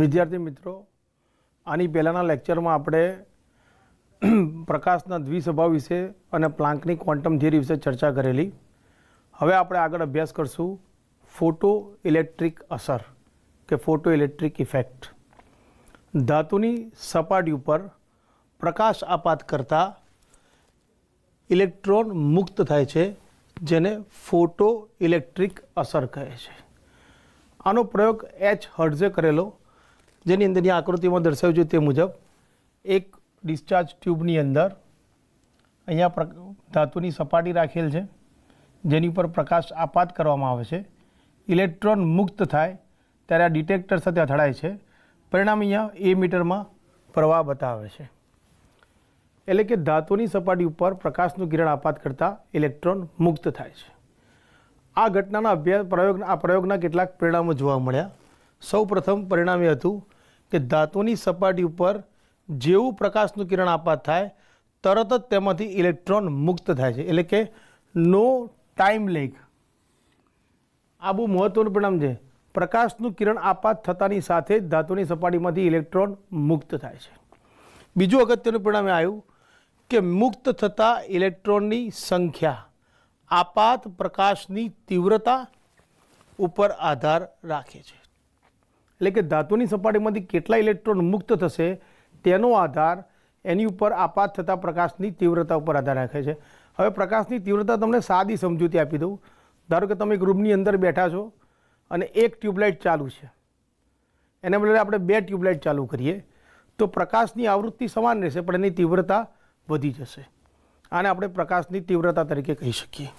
વિદ્યાર્થી મિત્રો, આની પહેલાંના લેક્ચરમાં આપણે પ્રકાશના દ્વિસ્વભાવ વિશે અને પ્લાન્કની ક્વોન્ટમ થિયરી વિશે ચર્ચા કરેલી. હવે આપણે આગળ અભ્યાસ કરશું ફોટો ઇલેક્ટ્રિક અસર કે ફોટો ઇલેક્ટ્રિક ઇફેક્ટ. ધાતુની સપાટી ઉપર પ્રકાશ આપાત કરતાં ઇલેક્ટ્રોન મુક્ત થાય છે, જેને ફોટો ઇલેક્ટ્રિક અસર કહે છે. આનો પ્રયોગ એચ હર્ટ્ઝે કરેલો, જેની અંદરની આકૃતિમાં દર્શાવ્યું છે તે મુજબ એક ડિસ્ચાર્જ ટ્યુબની અંદર અહીંયા ધાતુની સપાટી રાખેલ છે, જેની ઉપર પ્રકાશ આપાત કરવામાં આવે છે. ઇલેક્ટ્રોન મુક્ત થાય ત્યારે આ ડિટેક્ટર સાથે અથડાય છે. પરિણામ અહીંયા એ મીટરમાં પ્રવાહ બતાવે છે. એટલે કે ધાતુની સપાટી ઉપર પ્રકાશનું કિરણ આપાત કરતાં ઇલેક્ટ્રોન મુક્ત થાય છે. આ ઘટનાના પ્રયોગના કેટલાક પરિણામો જોવા મળ્યા. સૌ પ્રથમ પરિણામ એ હતું કે ધાતુની સપાટી ઉપર જેવું પ્રકાશનું કિરણ આપાત થાય તરત જ તેમાંથી ઇલેક્ટ્રોન મુક્ત થાય છે. એટલે કે નો ટાઈમ લેગ. આ બહુ મહત્વનું પરિણામ છે. પ્રકાશનું કિરણ આપાત થતાની સાથે જ ધાતુની સપાટીમાંથી ઇલેક્ટ્રોન મુક્ત થાય છે. બીજું અગત્યનું પરિણામ એ આવ્યું કે મુક્ત થતા ઇલેક્ટ્રોનની સંખ્યા આપાત પ્રકાશની તીવ્રતા ઉપર આધાર રાખે છે. એટલે કે ધાતુની સપાટીમાંથી કેટલા ઇલેક્ટ્રોન મુક્ત થશે તેનો આધાર એની ઉપર આપાત થતા પ્રકાશની તીવ્રતા ઉપર આધાર રાખે છે. હવે પ્રકાશની તીવ્રતા તમને સાદી સમજૂતી આપી દઉં. ધારો કે તમે એક રૂમની અંદર બેઠા છો અને એક ટ્યુબલાઇટ ચાલુ છે, એના બદલે આપણે બે ટ્યુબલાઇટ ચાલુ કરીએ તો પ્રકાશની આવૃત્તિ સમાન રહેશે, પણ એની તીવ્રતા વધી જશે. આને આપણે પ્રકાશની તીવ્રતા તરીકે કહી શકીએ.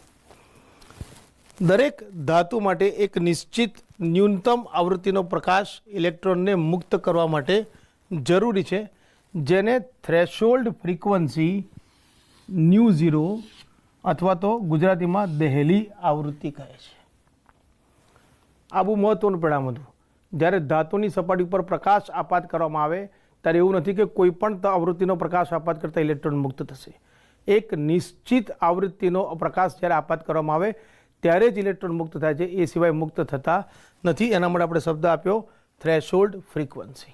દરેક ધાતુ માટે એક નિશ્ચિત ન્યૂનતમ આવૃત્તિનો પ્રકાશ ઇલેક્ટ્રોનને મુક્ત કરવા માટે જરૂરી છે, જેને થ્રેશોલ્ડ ફ્રીક્વન્સી ન્યૂ ઝીરો અથવા તો ગુજરાતીમાં દહેલી આવૃત્તિ કહે છે. આ બહુ મહત્વનું પરિણામ હતું. જ્યારે ધાતુની સપાટી ઉપર પ્રકાશ આપાત કરવામાં આવે ત્યારે એવું નથી કે કોઈ પણ આવૃત્તિનો પ્રકાશ આપાત કરતાં ઇલેક્ટ્રોન મુક્ત થશે. એક નિશ્ચિત આવૃત્તિનો પ્રકાશ જ્યારે આપાત કરવામાં આવે ત્યારે જ ઇલેક્ટ્રોન મુક્ત થાય છે, એ સિવાય મુક્ત થતા નથી. એના માટે આપણે શબ્દ આપ્યો થ્રેશોલ્ડ ફ્રીક્વન્સી.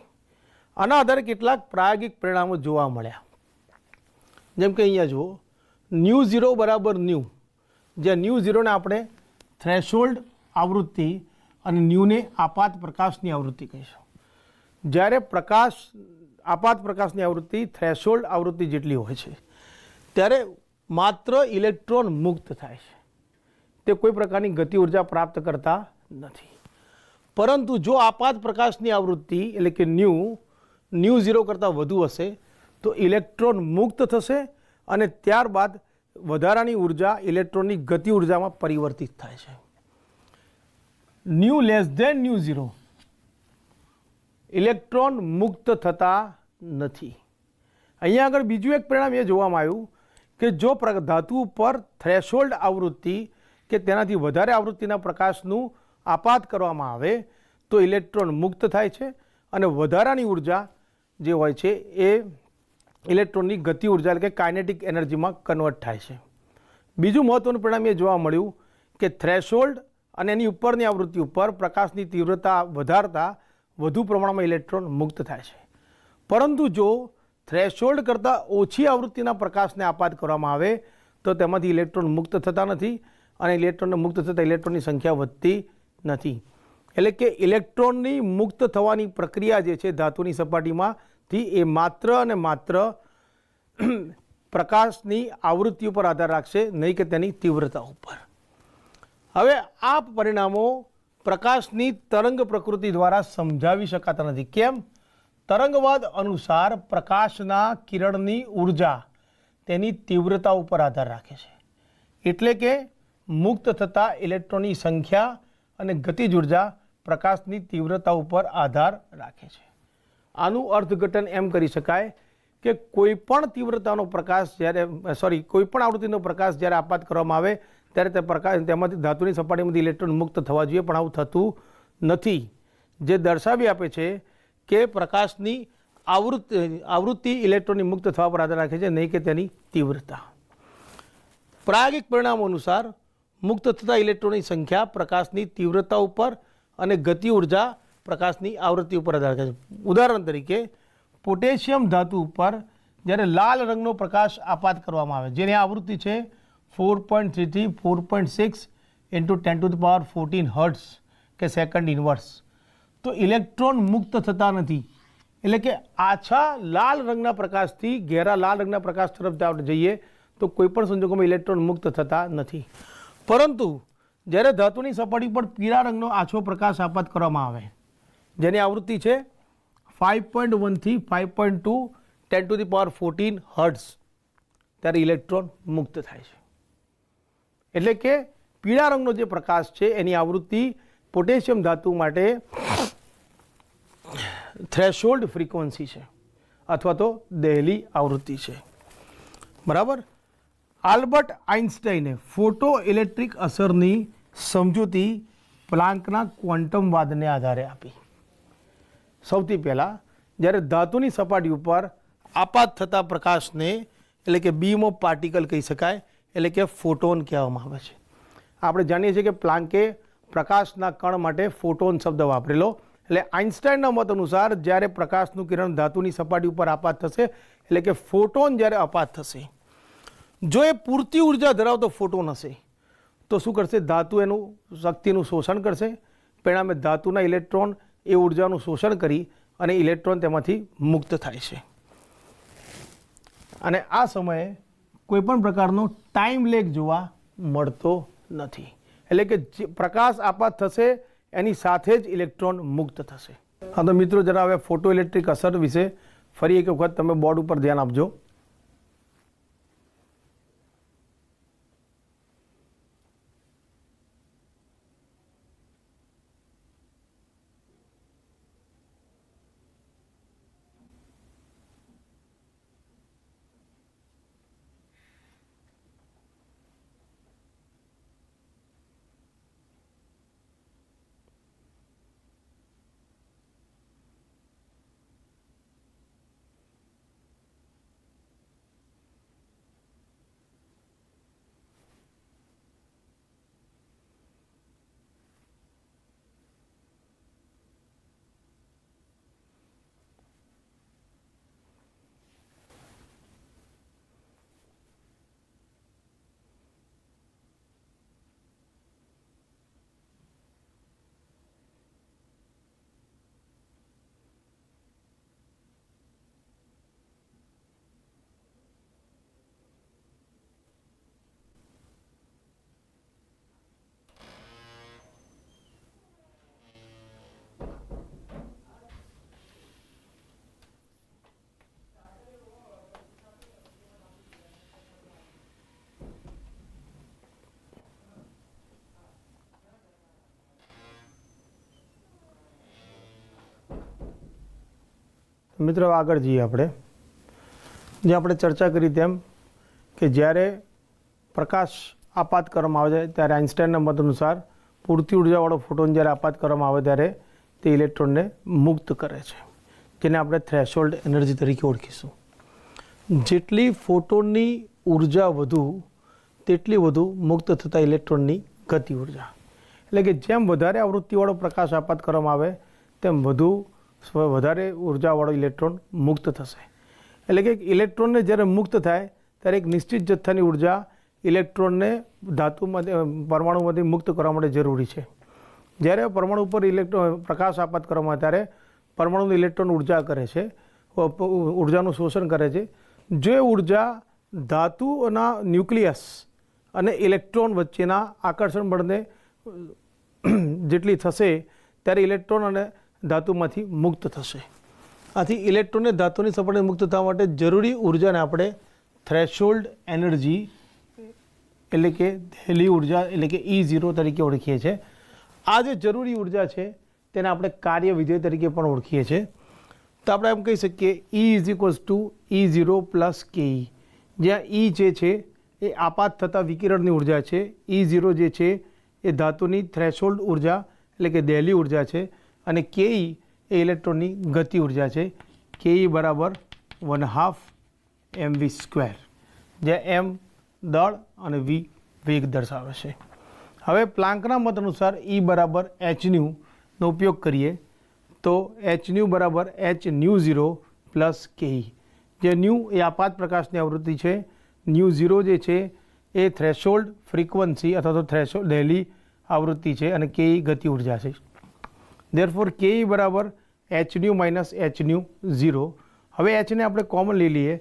આના આધારે કેટલાક પ્રાયોગિક પરિણામો જોવા મળ્યા. જેમ કે અહીંયા જુઓ, ન્યૂ ઝીરો બરાબર ન્યૂ, જ્યાં ન્યૂ ઝીરોને આપણે થ્રેશોલ્ડ આવૃત્તિ અને ન્યૂને આપાત પ્રકાશની આવૃત્તિ કહીશું. જ્યારે આપાત પ્રકાશની આવૃત્તિ થ્રેશોલ્ડ આવૃત્તિ જેટલી હોય છે ત્યારે માત્ર ઇલેક્ટ્રોન મુક્ત થાય છે, તે કોઈ પ્રકારની ગતિ ઉર્જા પ્રાપ્ત કરતા નથી. પરંતુ જો આપાત પ્રકાશની આવૃત્તિ એટલે કે ન્યૂ ઝીરો કરતાં વધુ હશે તો ઇલેક્ટ્રોન મુક્ત થશે અને ત્યારબાદ વધારાની ઉર્જા ઇલેક્ટ્રોનની ગતિ ઉર્જામાં પરિવર્તિત થાય છે. Nu less than nu zero electron મુક્ત થતા નથી. અહીંયા આગળ બીજું એક પરિણામ એ જોવામાં આવ્યું કે જો ધાતુ ઉપર થ્રેશોલ્ડ આવૃત્તિ કે તેનાથી વધારે આવૃત્તિના પ્રકાશનું આપાત કરવામાં આવે તો ઇલેક્ટ્રોન મુક્ત થાય છે અને વધારાની ઉર્જા જે હોય છે એ ઇલેક્ટ્રોનની ગતિ ઉર્જા એટલે કે કાઇનેટિક એનર્જીમાં કન્વર્ટ થાય છે. બીજું મહત્વનું પરિણામ એ જોવા મળ્યું કે થ્રેશોલ્ડ અને એની ઉપરની આવૃત્તિ ઉપર પ્રકાશની તીવ્રતા વધારતા વધુ પ્રમાણમાં ઇલેક્ટ્રોન મુક્ત થાય છે. પરંતુ જો થ્રેશોલ્ડ કરતાં ઓછી આવૃત્તિના પ્રકાશને આપાત કરવામાં આવે તો તેમાંથી ઇલેક્ટ્રોન મુક્ત થતા નથી અને ઇલેક્ટ્રોનને મુક્ત થતાં ઇલેક્ટ્રોનની સંખ્યા વધતી નથી. એટલે કે ઇલેક્ટ્રોનની મુક્ત થવાની પ્રક્રિયા જે છે ધાતુની સપાટીમાંથી એ માત્ર અને માત્ર પ્રકાશની આવૃત્તિ ઉપર આધાર રાખશે, નહીં કે તેની તીવ્રતા ઉપર. હવે આ પરિણામો પ્રકાશની તરંગ પ્રકૃતિ દ્વારા સમજાવી શકાતા નથી. કેમ? તરંગવાદ અનુસાર પ્રકાશના કિરણની ઉર્જા તેની તીવ્રતા ઉપર આધાર રાખે છે. એટલે કે મુક્ત થતા ઇલેક્ટ્રોનની સંખ્યા અને ગતિજ ઉર્જા પ્રકાશની તીવ્રતા ઉપર આધાર રાખે છે. આનું અર્થઘટન એમ કરી શકાય કે કોઈપણ તીવ્રતાનો પ્રકાશ કોઈપણ આવૃત્તિનો પ્રકાશ જ્યારે આપાત કરવામાં આવે ત્યારે તે તેમાંથી ધાતુની સપાટીમાંથી ઇલેક્ટ્રોન મુક્ત થવા જોઈએ, પણ આવું થતું નથી. જે દર્શાવી આપે છે કે પ્રકાશની આવૃત્તિ ઇલેક્ટ્રોનની મુક્ત થવા પર આધાર રાખે છે, નહીં કે તેની તીવ્રતા. પ્રાયોગિક પરિણામો અનુસાર મુક્ત થતા ઇલેક્ટ્રોનની સંખ્યા પ્રકાશની તીવ્રતા ઉપર અને ગતિ ઉર્જા પ્રકાશની આવૃત્તિ ઉપર આધાર રાખે છે. ઉદાહરણ તરીકે પોટેશિયમ ધાતુ ઉપર જ્યારે લાલ રંગનો પ્રકાશ આપાત કરવામાં આવે જેની આવૃત્તિ છે 4.3 થી 4.6 ઇન્ટુ 10⁻14 હર્ટ્ઝ કે સેકન્ડ ઇનવર્સ, તો ઇલેક્ટ્રોન મુક્ત થતા નથી. એટલે કે આછા લાલ રંગના પ્રકાશથી ઘેરા લાલ રંગના પ્રકાશ તરફ આપણે જઈએ તો કોઈપણ સંજોગોમાં ઇલેક્ટ્રોન મુક્ત થતા નથી. પરંતુ જ્યારે ધાતુની સપાટી પર પીળા રંગનો આછો પ્રકાશ આપાત કરવામાં આવે જેની આવૃત્તિ છે 5.1 થી 5.2 10⁻14 હર્ટ્ઝ, ત્યારે ઇલેક્ટ્રોન મુક્ત થાય છે. એટલે કે પીળા રંગનો જે પ્રકાશ છે એની આવૃત્તિ પોટેશિયમ ધાતુ માટે થ્રેશોલ્ડ ફ્રીક્વન્સી છે અથવા તો દહેલી આવૃત્તિ છે. બરાબર. આલ્બર્ટ આઇન્સ્ટાઈને ફોટો ઇલેક્ટ્રિક અસરની સમજૂતી પ્લાન્કના ક્વોન્ટમવાદને આધારે આપી. સૌથી પહેલાં જ્યારે ધાતુની સપાટી ઉપર આપાત થતા પ્રકાશને એટલે કે બીમ ઓફ પાર્ટિકલ કહી શકાય, એટલે કે ફોટોન કહેવામાં આવે છે. આપણે જાણીએ છીએ કે પ્લાન્કે પ્રકાશના કણ માટે ફોટોન શબ્દ વાપરેલો. એટલે આઇન્સ્ટાઈનના મત અનુસાર જ્યારે પ્રકાશનું કિરણ ધાતુની સપાટી ઉપર આપાત થશે એટલે કે ફોટોન જ્યારે આપાત થશે, જો એ પૂરતી ઉર્જા ધરાવતો ફોટોન હશે તો શું કરશે? ધાતુ એનું શક્તિનું શોષણ કરશે. પરિણામે ધાતુના ઇલેક્ટ્રોન એ ઉર્જાનું શોષણ કરી અને ઇલેક્ટ્રોન તેમાંથી મુક્ત થાય છે. અને આ સમયે કોઈપણ પ્રકારનો ટાઈમ લેગ જોવા મળતો નથી. એટલે કે જે પ્રકાશ આપાત થશે એની સાથે જ ઇલેક્ટ્રોન મુક્ત થશે. હા, તો મિત્રો જરા હવે ફોટો ઇલેક્ટ્રિક અસર વિશે ફરી એક વખત તમે બોર્ડ ઉપર ધ્યાન આપજો. મિત્રો આગળ જઈએ આપણે. જે આપણે ચર્ચા કરી તેમ કે જ્યારે પ્રકાશ આપાત કરવામાં આવે છે ત્યારે આઇન્સ્ટાઈનના મત અનુસાર પૂરતી ઉર્જાવાળો ફોટોન જ્યારે આપાત કરવામાં આવે ત્યારે તે ઇલેક્ટ્રોનને મુક્ત કરે છે, જેને આપણે થ્રેશોલ્ડ એનર્જી તરીકે ઓળખીશું. જેટલી ફોટોનની ઉર્જા વધુ તેટલી વધુ મુક્ત થતા ઇલેક્ટ્રોનની ગતિ ઉર્જા. એટલે કે જેમ વધારે આવૃત્તિવાળો પ્રકાશ આપાત કરવામાં આવે તેમ વધારે ઉર્જાવાળો ઇલેક્ટ્રોન મુક્ત થશે. એટલે કે ઇલેક્ટ્રોનને જ્યારે મુક્ત થાય ત્યારે એક નિશ્ચિત જથ્થાની ઉર્જા ઇલેક્ટ્રોનને ધાતુમાંથી પરમાણુમાંથી મુક્ત કરવા માટે જરૂરી છે. જ્યારે પરમાણુ ઉપર પ્રકાશ આપાત કરવામાં આવે ત્યારે પરમાણુનું ઇલેક્ટ્રોન ઉર્જા કરે છે, ઉર્જાનું શોષણ કરે છે. જો એ ઉર્જા ધાતુના ન્યુક્લિયસ અને ઇલેક્ટ્રોન વચ્ચેના આકર્ષણ બળને જેટલી થશે ત્યારે ઇલેક્ટ્રોન અને ધાતુમાંથી મુક્ત થશે. આથી ઇલેક્ટ્રોનને ધાતુની સપાટી મુક્ત થવા માટે જરૂરી ઉર્જાને આપણે થ્રેશોલ્ડ એનર્જી એટલે કે દહેલી ઉર્જા એટલે કે E0 તરીકે ઓળખીએ છીએ. આ જે જરૂરી ઉર્જા છે તેને આપણે કાર્ય વિધેય તરીકે પણ ઓળખીએ છીએ. તો આપણે એમ કહી શકીએ E E0 + KE, જ્યાં E જે છે એ આપાત થતા વિકિરણની ઉર્જા છે, E0 જે છે એ ધાતુની થ્રેશોલ્ડ ઉર્જા એટલે કે દહેલી ઉર્જા છે, અને KE એ ઇલેક્ટ્રોનની ગતિ ઉર્જા છે. KE બરાબર 1/2 mv², જ્યાં m દળ અને v વેગ દર્શાવે છે. હવે પ્લાન્કના મત અનુસાર E બરાબર hν નો ઉપયોગ કરીએ તો એચ ન્યુ બરાબર એચ ન્યુ 0 પ્લસ કેઈ, જે ન્યુ એ આપાત પ્રકાશની આવૃત્તિ છે, ન્યુ 0 જે છે એ થ્રેશોલ્ડ ફ્રીક્વન્સી અથવા તો થ્રેશોલ્ડ ડેલી આવૃત્તિ છે અને કેઈ ગતિ ઉર્જા છે. ધેરફોર કેઈ બરાબર H new minus H new 0. હવે એચને આપણે કોમન લઈ લઈએ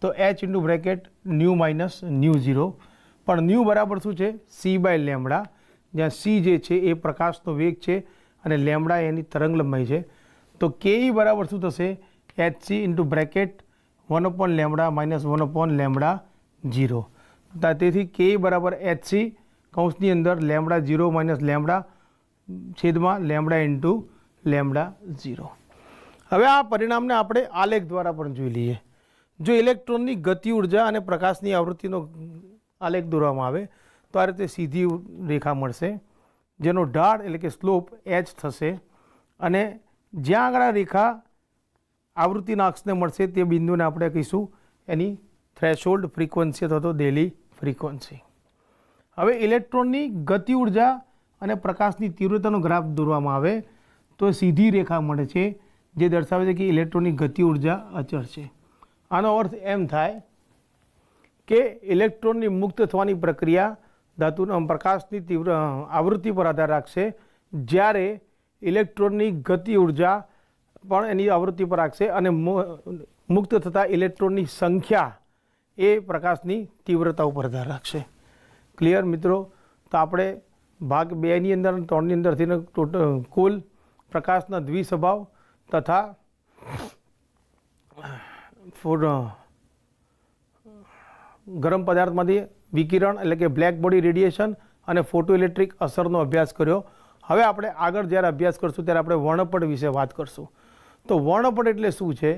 તો H into bracket new minus new 0, પણ ન્યુ બરાબર શું છે સી બાય લેમડા, જ્યાં સી જે છે એ પ્રકાશનો વેગ છે અને લેમડા એની તરંગ લંબાઈ છે. તો કેઈ બરાબર શું થશે H C into bracket 1 lambda minus 1 lambda 0. તેથી કેઈ બરાબર એચ સી કૌંસની અંદર લેમડા 0 માઇનસ લેમડા છેદમાં લેમડા ઇન્ટુ લેમડા 0. હવે આ પરિણામને આપણે આલેખ દ્વારા પણ જોઈ લઈએ. જો ઇલેક્ટ્રોનની ગતિ ઉર્જા અને પ્રકાશની આવૃત્તિનો આલેખ દોરવામાં આવે તો આ રીતે સીધી રેખા મળશે, જેનો ઢાળ એટલે કે સ્લોપ એચ થશે, અને જ્યાં આગળ આ રેખા આવૃત્તિના અક્ષને મળશે તે બિંદુને આપણે કહીશું એની થ્રેશોલ્ડ ફ્રીક્વન્સી અથવા તો ડેલી ફ્રીક્વન્સી. હવે ઇલેક્ટ્રોનની ગતિ ઉર્જા અને પ્રકાશની તીવ્રતાનો ગ્રાફ દોરવામાં આવે તો સીધી રેખા મળે છે, જે દર્શાવે છે કે ઇલેક્ટ્રોનની ગતિ ઉર્જા અચળ છે. આનો અર્થ એમ થાય કે ઇલેક્ટ્રોનની મુક્ત થવાની પ્રક્રિયા ધાતુના પ્રકાશની તીવ્ર આવૃત્તિ પર આધાર રાખશે, જ્યારે ઇલેક્ટ્રોનની ગતિ ઉર્જા પણ એની આવૃત્તિ પર રાખશે, અને મુક્ત થતા ઇલેક્ટ્રોનની સંખ્યા એ પ્રકાશની તીવ્રતા ઉપર આધાર રાખશે. ક્લિયર મિત્રો? તો આપણે ભાગ 2ની અંદર 3ની અંદરથી ટોટલ કુલ પ્રકાશના દ્વિસ્વભાવ તથા ગરમ પદાર્થમાંથી વિકિરણ એટલે કે બ્લેક બોડી રેડિયેશન અને ફોટો ઇલેક્ટ્રિક અસરનો અભ્યાસ કર્યો. હવે આપણે આગળ જ્યારે અભ્યાસ કરશું ત્યારે આપણે વર્ણપટ વિશે વાત કરશું. તો વર્ણપટ એટલે શું છે?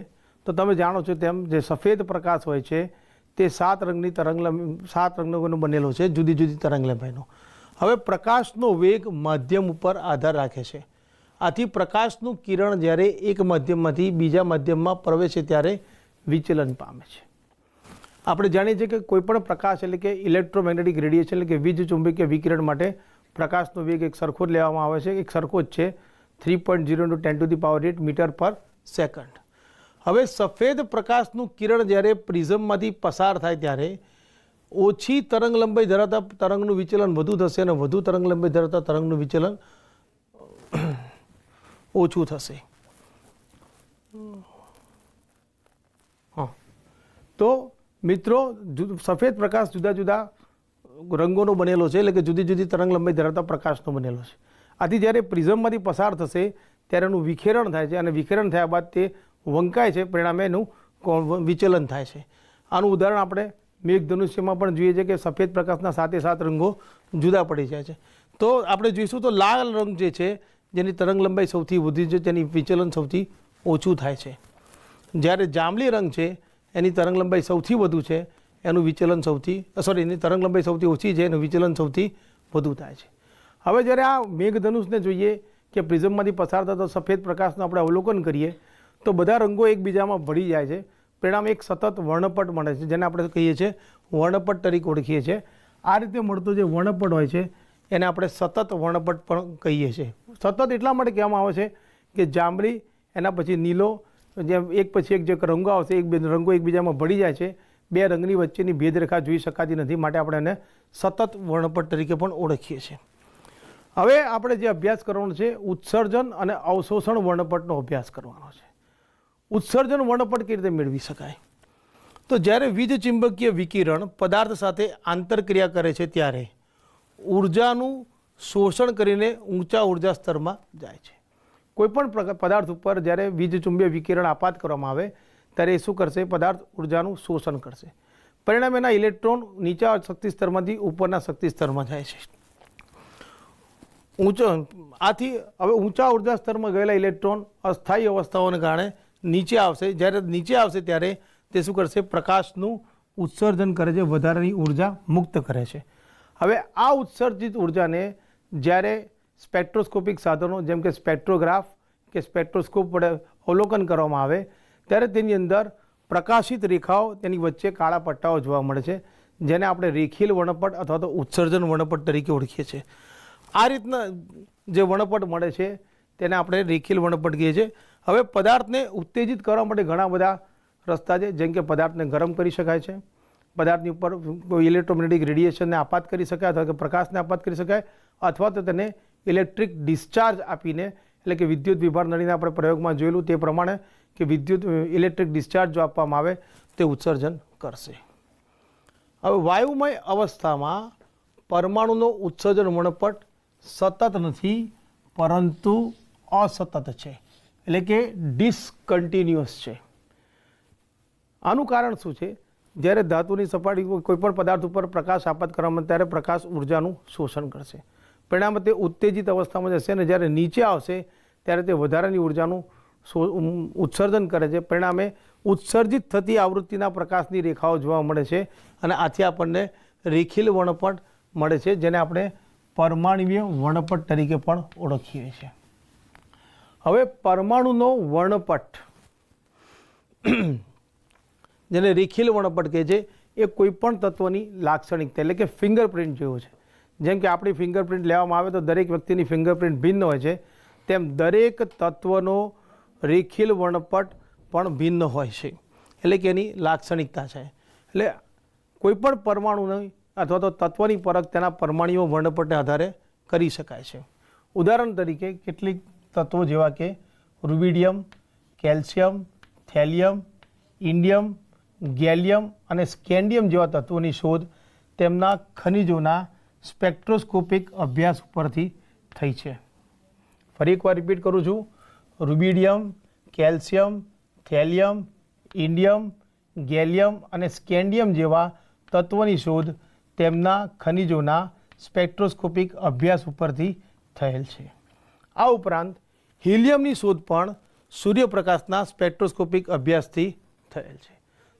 તો તમે જાણો છો તેમ જે સફેદ પ્રકાશ હોય છે તે 7 રંગની 7 રંગનો બનેલો છે, જુદી જુદી તરંગલંબાઈનો. હવે પ્રકાશનો વેગ માધ્યમ ઉપર આધાર રાખે છે. આથી પ્રકાશનું કિરણ જ્યારે એક માધ્યમમાંથી બીજા માધ્યમમાં પ્રવેશે ત્યારે વિચલન પામે છે. આપણે જાણીએ છીએ કે કોઈપણ પ્રકાશ એટલે કે ઇલેક્ટ્રોમેગ્નેટિક રેડિયેશન એટલે કે વીજ ચુંબકીય વિકિરણ માટે પ્રકાશનો વેગ એક સરખો જ લેવામાં આવે છે, એક સરખો જ છે, 3.0 × 10⁸ મીટર પર સેકન્ડ. હવે સફેદ પ્રકાશનું કિરણ જ્યારે પ્રિઝમમાંથી પસાર થાય ત્યારે ઓછી તરંગ લંબાઈ ધરાવતા તરંગનું વિચલન વધુ થશે અને વધુ તરંગ લંબાઈ ધરાવતા તરંગનું વિચલન ઓછું થશે. તો મિત્રો સફેદ પ્રકાશ જુદા જુદા રંગોનો બનેલો છે, એટલે કે જુદી જુદી તરંગ લંબાઈ ધરાવતા પ્રકાશનો બનેલો છે. આથી જ્યારે પ્રિઝમમાંથી પસાર થશે ત્યારે એનું વિખેરણ થાય છે, અને વિખેરણ થયા બાદ તે વંકાય છે, પરિણામે એનું વિચલન થાય છે. આનું ઉદાહરણ આપણે મેઘધનુષ્યમાં પણ જોઈએ છીએ કે સફેદ પ્રકાશના 7 રંગો જુદા પડી જાય છે. તો આપણે જોઈશું તો લાલ રંગ જે છે જેની તરંગ લંબાઈ સૌથી વધુ છે તેની વિચલન સૌથી ઓછું થાય છે, જ્યારે જાંબલી રંગ છે એની તરંગ લંબાઈ સૌથી વધુ છે, એનું વિચલન એની તરંગ લંબાઈ સૌથી ઓછી છે, એનું વિચલન સૌથી વધુ થાય છે. હવે જ્યારે આ મેઘધનુષને જોઈએ કે પ્રિઝમમાંથી પસાર થતો સફેદ પ્રકાશનું આપણે અવલોકન કરીએ તો બધા રંગો એકબીજામાં ભળી જાય છે, પરિણામે એક સતત વર્ણપટ મળે છે, જેને આપણે કહીએ છીએ વર્ણપટ તરીકે ઓળખીએ છીએ. આ રીતે મળતો જે વર્ણપટ હોય છે એને આપણે સતત વર્ણપટ પણ કહીએ છીએ. સતત એટલા માટે કહેવામાં આવે છે કે જાંબલી, એના પછી નીલો, જેમ એક પછી એક જે રંગો આવશે એક બે રંગો એકબીજામાં ભળી જાય છે, બે રંગની વચ્ચેની ભેદરેખા જોઈ શકાતી નથી, માટે આપણે એને સતત વર્ણપટ તરીકે પણ ઓળખીએ છીએ. હવે આપણે જે અભ્યાસ કરવાનો છે ઉત્સર્જન અને અવશોષણ વર્ણપટનો અભ્યાસ કરવાનો છે. ઉત્સર્જન વર્ણપટ કેવી રીતે મેળવી શકાય? તો જ્યારે વીજ ચુંબકીય વિકિરણ પદાર્થ સાથે આંતરક્રિયા કરે છે ત્યારે ઉર્જાનું શોષણ કરીને ઊંચા ઉર્જા સ્તરમાં જાય છે. કોઈપણ પદાર્થ ઉપર જ્યારે વીજ ચુંબકીય વિકિરણ આપાત કરવામાં આવે ત્યારે એ શું કરશે? પદાર્થ ઉર્જાનું શોષણ કરશે, પરિણામે એના ઇલેક્ટ્રોન નીચા શક્તિ સ્તરમાંથી ઉપરના શક્તિ સ્તરમાં જાય છે. આથી હવે ઊંચા ઉર્જા સ્તરમાં ગયેલા ઇલેક્ટ્રોન અસ્થાયી અવસ્થાઓને કારણે નીચે આવશે. જ્યારે નીચે આવશે ત્યારે તે શું કરશે? પ્રકાશનું ઉત્સર્જન કરે છે, વધારાની ઉર્જા મુક્ત કરે છે. હવે આ ઉત્સર્જિત ઉર્જાને જ્યારે સ્પેક્ટ્રોસ્કોપિક સાધનો જેમ કે સ્પેક્ટ્રોગ્રાફ કે સ્પેક્ટ્રોસ્કોપ વડે અવલોકન કરવામાં આવે ત્યારે તેની અંદર પ્રકાશિત રેખાઓ તેની વચ્ચે કાળા પટ્ટાઓ જોવા મળે છે, જેને આપણે રેખીય વર્ણપટ અથવા તો ઉત્સર્જન વર્ણપટ તરીકે ઓળખીએ છીએ. આ રીતના જે વર્ણપટ મળે છે તેને આપણે રેખીય વર્ણપટ કહીએ છીએ। હવે પદાર્થને ઉત્તેજિત કરવા માટે ઘણા બધા રસ્તા છે, જેમ કે પદાર્થને ગરમ કરી શકાય છે, પદાર્થની ઉપર કોઈ ઇલેક્ટ્રોમેગ્નેટિક રેડિયેશનને આપાત કરી શકાય અથવા કે પ્રકાશને આપાત કરી શકાય, અથવા તો તેને ઇલેક્ટ્રિક ડિસ્ચાર્જ આપીને, એટલે કે વિદ્યુત વિભાર નળીને આપણે પ્રયોગમાં જોયેલું તે પ્રમાણે કે ઇલેક્ટ્રિક ડિસ્ચાર્જ જો આપવામાં આવે તે ઉત્સર્જન કરશે। હવે વાયુમય અવસ્થામાં પરમાણુનો ઉત્સર્જન વર્ણપટ સતત નથી પરંતુ અસતત છે, એટલે કે ડિસકન્ટિન્યુઅસ છે। આનું કારણ શું છે? જ્યારે ધાતુની સપાટી કોઈપણ પદાર્થ ઉપર પ્રકાશ આપાત કરવામાં ત્યારે પ્રકાશ ઉર્જાનું શોષણ કરશે, પરિણામે તે ઉત્તેજિત અવસ્થામાં જશે અને જ્યારે નીચે આવશે ત્યારે તે વધારાની ઉર્જાનું ઉત્સર્જન કરે છે, પરિણામે ઉત્સર્જિત થતી આવૃત્તિના પ્રકાશની રેખાઓ જોવા મળે છે અને આથી આપણને રેખીય વર્ણપટ મળે છે, જેને આપણે પરમાણુીય વર્ણપટ તરીકે પણ ઓળખીએ છીએ। હવે પરમાણુનો વર્ણપટ જેને રેખીય વર્ણપટ કહે છે એ કોઈપણ તત્વની લાક્ષણિકતા એટલે કે ફિંગરપ્રિન્ટ જેવું છે। જેમ કે આપણી ફિંગરપ્રિન્ટ લેવામાં આવે તો દરેક વ્યક્તિની ફિંગરપ્રિન્ટ ભિન્ન હોય છે, તેમ દરેક તત્વનો રેખીય વર્ણપટ પણ ભિન્ન હોય છે, એટલે કે એની લાક્ષણિકતા છે। એટલે કોઈપણ પરમાણુની અથવા તો તત્વની પરખ તેના પરમાણુઓ વર્ણપટને આધારે કરી શકાય છે। ઉદાહરણ તરીકે કેટલીક તત્વો જેવા કે rubidium, calcium, thallium, indium, gallium અને સ્કેન્ડિયમ જેવા તત્વોની શોધ તેમના ખનિજોના સ્પેક્ટ્રોસ્કોપિક અભ્યાસ ઉપરથી થઈ છે। ફરી એકવાર રિપીટ કરું છું, rubidium, calcium, thallium, indium, gallium અને સ્કેન્ડિયમ જેવા તત્વોની શોધ તેમના ખનિજોના સ્પેક્ટ્રોસ્કોપિક અભ્યાસ ઉપરથી થયેલ છે। આ ઉપરાંત હિલિયમની શોધ પણ સૂર્યપ્રકાશના સ્પેક્ટ્રોસ્કોપિક અભ્યાસથી થયેલ છે।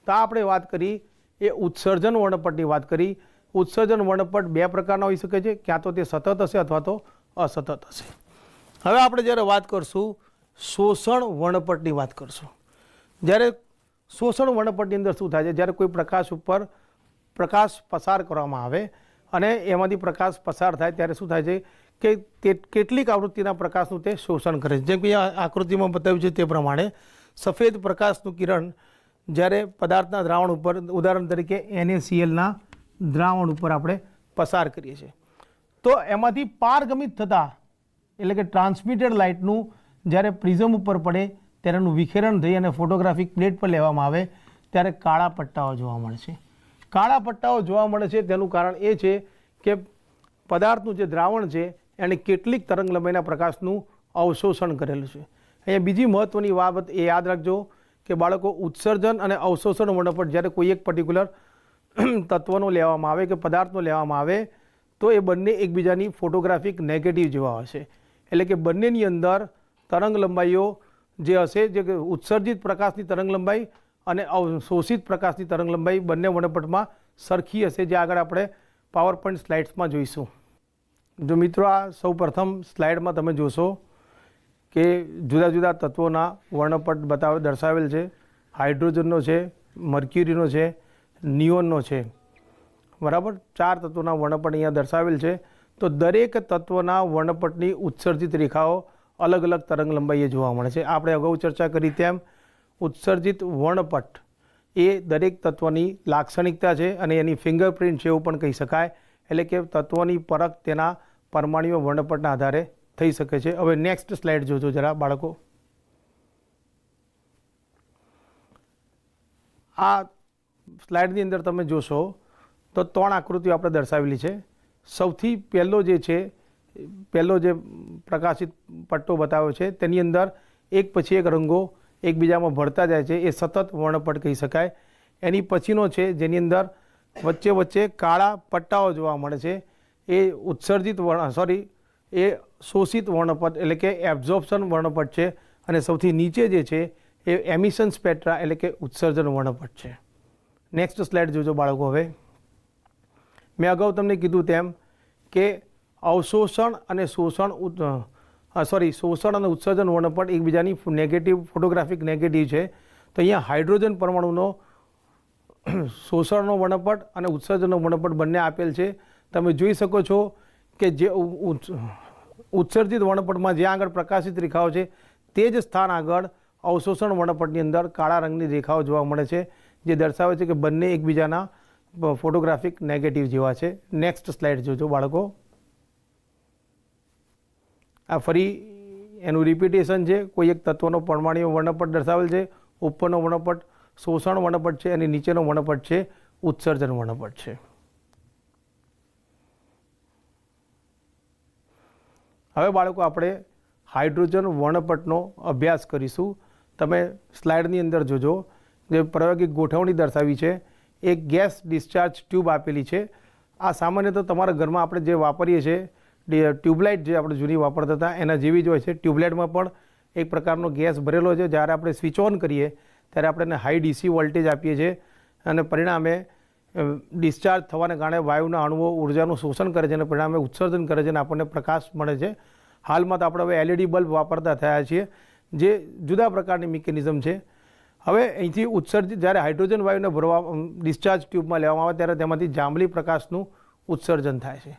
તો આપણે વાત કરી એ ઉત્સર્જન વર્ણપટની વાત કરી। ઉત્સર્જન વર્ણપટ બે પ્રકારના હોઈ શકે છે, ક્યાં તો તે સતત હશે અથવા તો અસતત હશે। હવે આપણે જ્યારે વાત કરશું શોષણ વર્ણપટની વાત કરશું। જ્યારે શોષણ વર્ણપટની અંદર શું થાય છે? જ્યારે કોઈ પ્રકાશ ઉપર પ્રકાશ પસાર કરવામાં આવે અને એમાંથી પ્રકાશ પસાર થાય ત્યારે શું થાય છે કે તે કેટલીક આવૃત્તિના પ્રકાશનું તે શોષણ કરે છે। જેમ કે આકૃતિમાં બતાવ્યું છે તે પ્રમાણે સફેદ પ્રકાશનું કિરણ જ્યારે પદાર્થના દ્રાવણ ઉપર, ઉદાહરણ તરીકે NaClના દ્રાવણ ઉપર આપણે પસાર કરીએ છીએ તો એમાંથી પારગમિત થતા એટલે કે ટ્રાન્સમિટેડ લાઇટનું જ્યારે પ્રિઝમ ઉપર પડે ત્યારે એનું વિખેરણ થઈ અને ફોટોગ્રાફિક પ્લેટ પર લેવામાં આવે ત્યારે કાળા પટ્ટાઓ જોવા મળે છે। કાળા પટ્ટાઓ જોવા મળે છે તેનું કારણ એ છે કે પદાર્થનું જે દ્રાવણ છે એણે કેટલીક તરંગ લંબાઈના પ્રકાશનું અવશોષણ કરેલું છે। અહીંયા બીજી મહત્ત્વની બાબત એ યાદ રાખજો કે બાળકો, ઉત્સર્જન અને અવશોષણ વર્ણપટ જ્યારે કોઈ એક પર્ટિક્યુલર તત્વનો લેવામાં આવે કે પદાર્થનો લેવામાં આવે તો એ બંને એકબીજાની ફોટોગ્રાફિક નેગેટિવ જેવા હશે, એટલે કે બંનેની અંદર તરંગ લંબાઈઓ જે હશે, જે ઉત્સર્જિત પ્રકાશની તરંગ લંબાઈ અને અવશોષિત પ્રકાશની તરંગ લંબાઈ બંને વર્ણપટમાં સરખી હશે, જે આગળ આપણે પાવર પોઈન્ટ સ્લાઇડ્સમાં જોઈશું। જો મિત્રો આ સૌ પ્રથમ સ્લાઇડમાં તમે જોશો કે જુદા જુદા તત્વોના વર્ણપટ દર્શાવેલ છે। હાઇડ્રોજનનો છે, મર્ક્યુરીનો છે, નિયોનનો છે, બરાબર। 4 તત્વોના વર્ણપટ અહીંયા દર્શાવેલ છે। તો દરેક તત્વના વર્ણપટની ઉત્સર્જિત રેખાઓ અલગ અલગ તરંગ લંબાઈએ જોવા મળે છે। આપણે અગાઉ ચર્ચા કરી તેમ ઉત્સર્જિત વર્ણપટ એ દરેક તત્વની લાક્ષણિકતા છે અને એની ફિંગરપ્રિન્ટ છે એવું પણ કહી શકાય, એટલે કે તત્વની પરખ તેના પરમાણુઓ વર્ણપટના આધારે થઈ શકે છે। હવે નેક્સ્ટ સ્લાઇડ જોજો જરા બાળકો। આ સ્લાઇડની અંદર તમે જોશો તો 3 આકૃતિઓ આપણે દર્શાવેલી છે। સૌથી પહેલો જે પ્રકાશિત પટ્ટો બતાવ્યો છે તેની અંદર એક પછી એક રંગો એકબીજામાં ભળતા જાય છે, એ સતત વર્ણપટ કહી શકાય। એની પછીનો છે જેની અંદર વચ્ચે વચ્ચે કાળા પટ્ટાઓ જોવા મળે છે, એ એ શોષિત વર્ણપટ એટલે કે એબ્ઝોર્પ્શન વર્ણપટ છે। અને સૌથી નીચે જે છે એ એમિશન સ્પેક્ટ્રા એટલે કે ઉત્સર્જન વર્ણપટ છે। નેક્સ્ટ સ્લાઇડ જોજો બાળકો। હવે મેં અગાઉ તમને કીધું તેમ કે શોષણ અને ઉત્સર્જન વર્ણપટ એકબીજાની નેગેટિવ ફોટોગ્રાફિક નેગેટિવ છે। તો અહીંયા હાઇડ્રોજન પરમાણુનો શોષણનો વર્ણપટ અને ઉત્સર્જનનો વર્ણપટ બંને આપેલ છે। તમે જોઈ શકો છો કે જે ઉત્સર્જિત વર્ણપટમાં જ્યાં આગળ પ્રકાશિત રેખાઓ છે તે જ સ્થાન આગળ અવશોષણ વર્ણપટની અંદર કાળા રંગની રેખાઓ જોવા મળે છે, જે દર્શાવે છે કે બંને એકબીજાના ફોટોગ્રાફિક નેગેટિવ જેવા છે. નેક્સ્ટ સ્લાઇડ જોજો બાળકો. આ ફરી એનું રિપીટેશન છે. કોઈ એક તત્વનો પરમાણ્વીય વર્ણપટ દર્શાવેલ છે. ઉપરનો વર્ણપટ શોષણ વર્ણપટ છે અને નીચેનો વર્ણપટ છે ઉત્સર્જન વર્ણપટ છે. હવે બાળકો આપણે હાઇડ્રોજન વર્ણપટનો અભ્યાસ કરીશું. તમે સ્લાઇડની અંદર જોજો, જે પ્રાયોગિક ગોઠવણી દર્શાવી છે. એક ગેસ ડિસ્ચાર્જ ટ્યુબ આપેલી છે. આ સામાન્ય તો તમારા ઘરમાં આપણે જે વાપરીએ છીએ ટ્યુબલાઇટ જે આપણે જૂની વાપરતા હતા એના જેવી જ હોય છે. ટ્યુબલાઇટમાં પણ એક પ્રકારનો ગેસ ભરેલો છે. જ્યારે આપણે સ્વિચ ઓન કરીએ ત્યારે આપણે એને હાઈ ડીસી વોલ્ટેજ આપીએ છીએ અને પરિણામે ડિસ્ચાર્જ થવાને કારણે વાયુના અણુઓ ઉર્જાનું શોષણ કરે છે અને પરિણામે ઉત્સર્જન કરે છે અને આપણને પ્રકાશ મળે છે. હાલમાં તો આપણે હવે એલઈડી બલ્બ વાપરતા થયા છીએ, જે જુદા પ્રકારની મિકેનિઝમ છે. હવે અહીંથી ઉત્સર્જિત જ્યારે હાઇડ્રોજન વાયુને ભરવા ડિસ્ચાર્જ ટ્યુબમાં લેવામાં આવે ત્યારે તેમાંથી જાંબલી પ્રકાશનું ઉત્સર્જન થાય છે.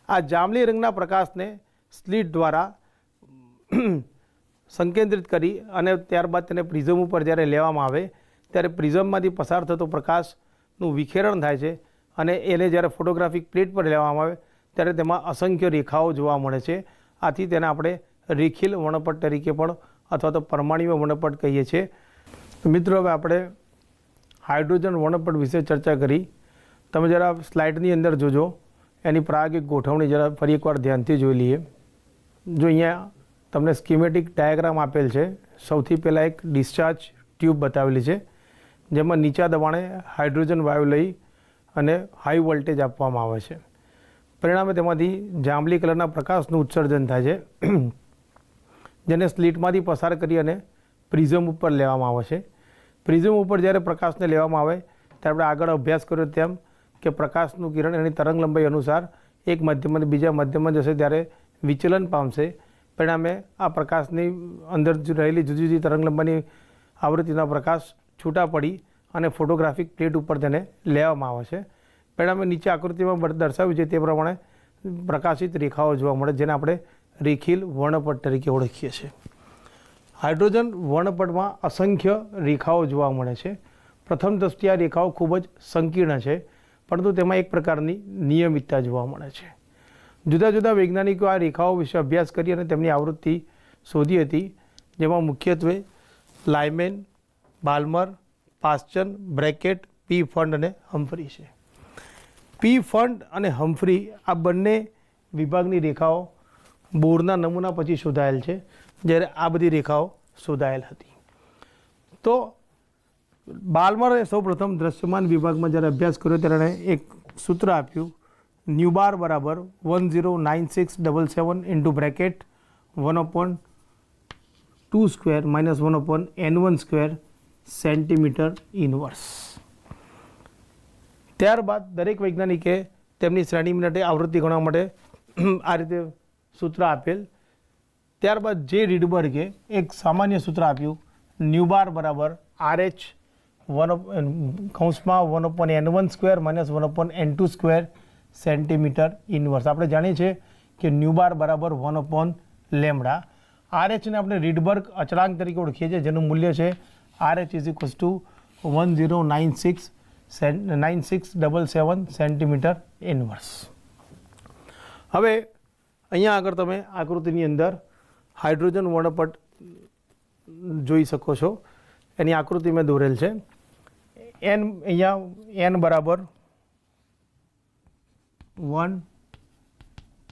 આ જાંબલી રંગના પ્રકાશને સ્લિટ દ્વારા સંકેન્દ્રિત કરી અને ત્યારબાદ તેને પ્રિઝમ ઉપર જ્યારે લેવામાં આવે ત્યારે પ્રિઝમમાંથી પસાર થતો પ્રકાશનું વિખેરણ થાય છે અને એને જ્યારે ફોટોગ્રાફિક પ્લેટ પર લેવામાં આવે ત્યારે તેમાં અસંખ્ય રેખાઓ જોવા મળે છે. આથી તેને આપણે રેખીલ વર્ણપટ તરીકે પણ અથવા તો પરમાણ્વીય વર્ણપટ કહીએ છીએ. મિત્રો, હવે આપણે હાઇડ્રોજન વર્ણપટ વિશે ચર્ચા કરી. તમે જરા સ્લાઇડની અંદર જોજો, એની પ્રાયોગિક ગોઠવણી જરા ફરી એકવાર ધ્યાનથી જોઈ લઈએ. જો અહીંયા તમને સ્કીમેટિક ડાયાગ્રામ આપેલ છે. સૌથી પહેલાં એક ડિસ્ચાર્જ ટ્યુબ બતાવેલી છે, જેમાં નીચા દબાણે હાઇડ્રોજન વાયુ લઈ અને હાઈ વોલ્ટેજ આપવામાં આવે છે. પરિણામે તેમાંથી જાંબલી કલરના પ્રકાશનું ઉત્સર્જન થાય છે, જેને સ્લિટમાંથી પસાર કરી અને પ્રિઝમ ઉપર લેવામાં આવે છે. પ્રિઝમ ઉપર જ્યારે પ્રકાશને લેવામાં આવે ત્યારે આપણે આગળ અભ્યાસ કર્યો તેમ કે પ્રકાશનું કિરણ એની તરંગ લંબાઈ અનુસાર એક માધ્યમમાંથી બીજા માધ્યમમાં જશે ત્યારે વિચલન પામશે. પરિણામે આ પ્રકાશની અંદર રહેલી જુદી જુદી તરંગ લંબાઈની આવૃત્તિના પ્રકાશ છૂટા પડી અને ફોટોગ્રાફિક પ્લેટ ઉપર તેને લેવામાં આવે છે. પરિણામે નીચે આકૃતિમાં દર્શાવ્યું છે તે પ્રમાણે પ્રકાશિત રેખાઓ જોવા મળે, જેને આપણે રેખીલ વર્ણપટ તરીકે ઓળખીએ છીએ. હાઇડ્રોજન વર્ણપટમાં અસંખ્ય રેખાઓ જોવા મળે છે. પ્રથમ દ્રષ્ટિએ આ રેખાઓ ખૂબ જ સંકીર્ણ છે, પરંતુ તેમાં એક પ્રકારની નિયમિતતા જોવા મળે છે. જુદા જુદા વૈજ્ઞાનિકો આ રેખાઓ વિશે અભ્યાસ કરી અને તેમની આવૃત્તિ શોધી હતી, જેમાં મુખ્યત્વે લાયમેન, બાલ્મર, પાસ્ચન, બ્રેકેટ, પી ફંડ અને હમ્ફરી છે. પી ફંડ અને હમ્ફરી આ બંને વિભાગની રેખાઓ બોરના નમૂના પછી શોધાયેલ છે, જ્યારે આ બધી રેખાઓ શોધાયેલ હતી. તો બાલ્મરે સૌપ્રથમ દ્રશ્યમાન વિભાગમાં જ્યારે અભ્યાસ કર્યો ત્યારે એક સૂત્ર આપ્યું, ન્યુબાર બરાબર 109677 into bracket 1/2 square minus 1/n1 square centimetre inverse. ત્યારબાદ દરેક વૈજ્ઞાનિકે તેમની શ્રેણી માટે આવૃત્તિ ગણવા માટે આ રીતે સૂત્ર આપેલ. ત્યારબાદ જે રીડબર્ગે એક સામાન્ય સૂત્ર આપ્યું, ન્યુબાર બરાબર RH 1/n1 square minus 1/n2 square centimetre inverse. આપણે જાણીએ છીએ કે ન્યુબાર બરાબર 1/લેમ્ડા. RH ને આપણે રીડબર્ગ અચળાંક તરીકે ઓળખીએ છીએ, જેનું મૂલ્ય છે RH is equals to 109677 centimetre inverse. હવે અહીંયા આગળ તમે આકૃતિની અંદર હાઇડ્રોજન વર્ણપટ જોઈ શકો છો. એની આકૃતિ મેં દોરેલ છે. અહીંયા n બરાબર 1,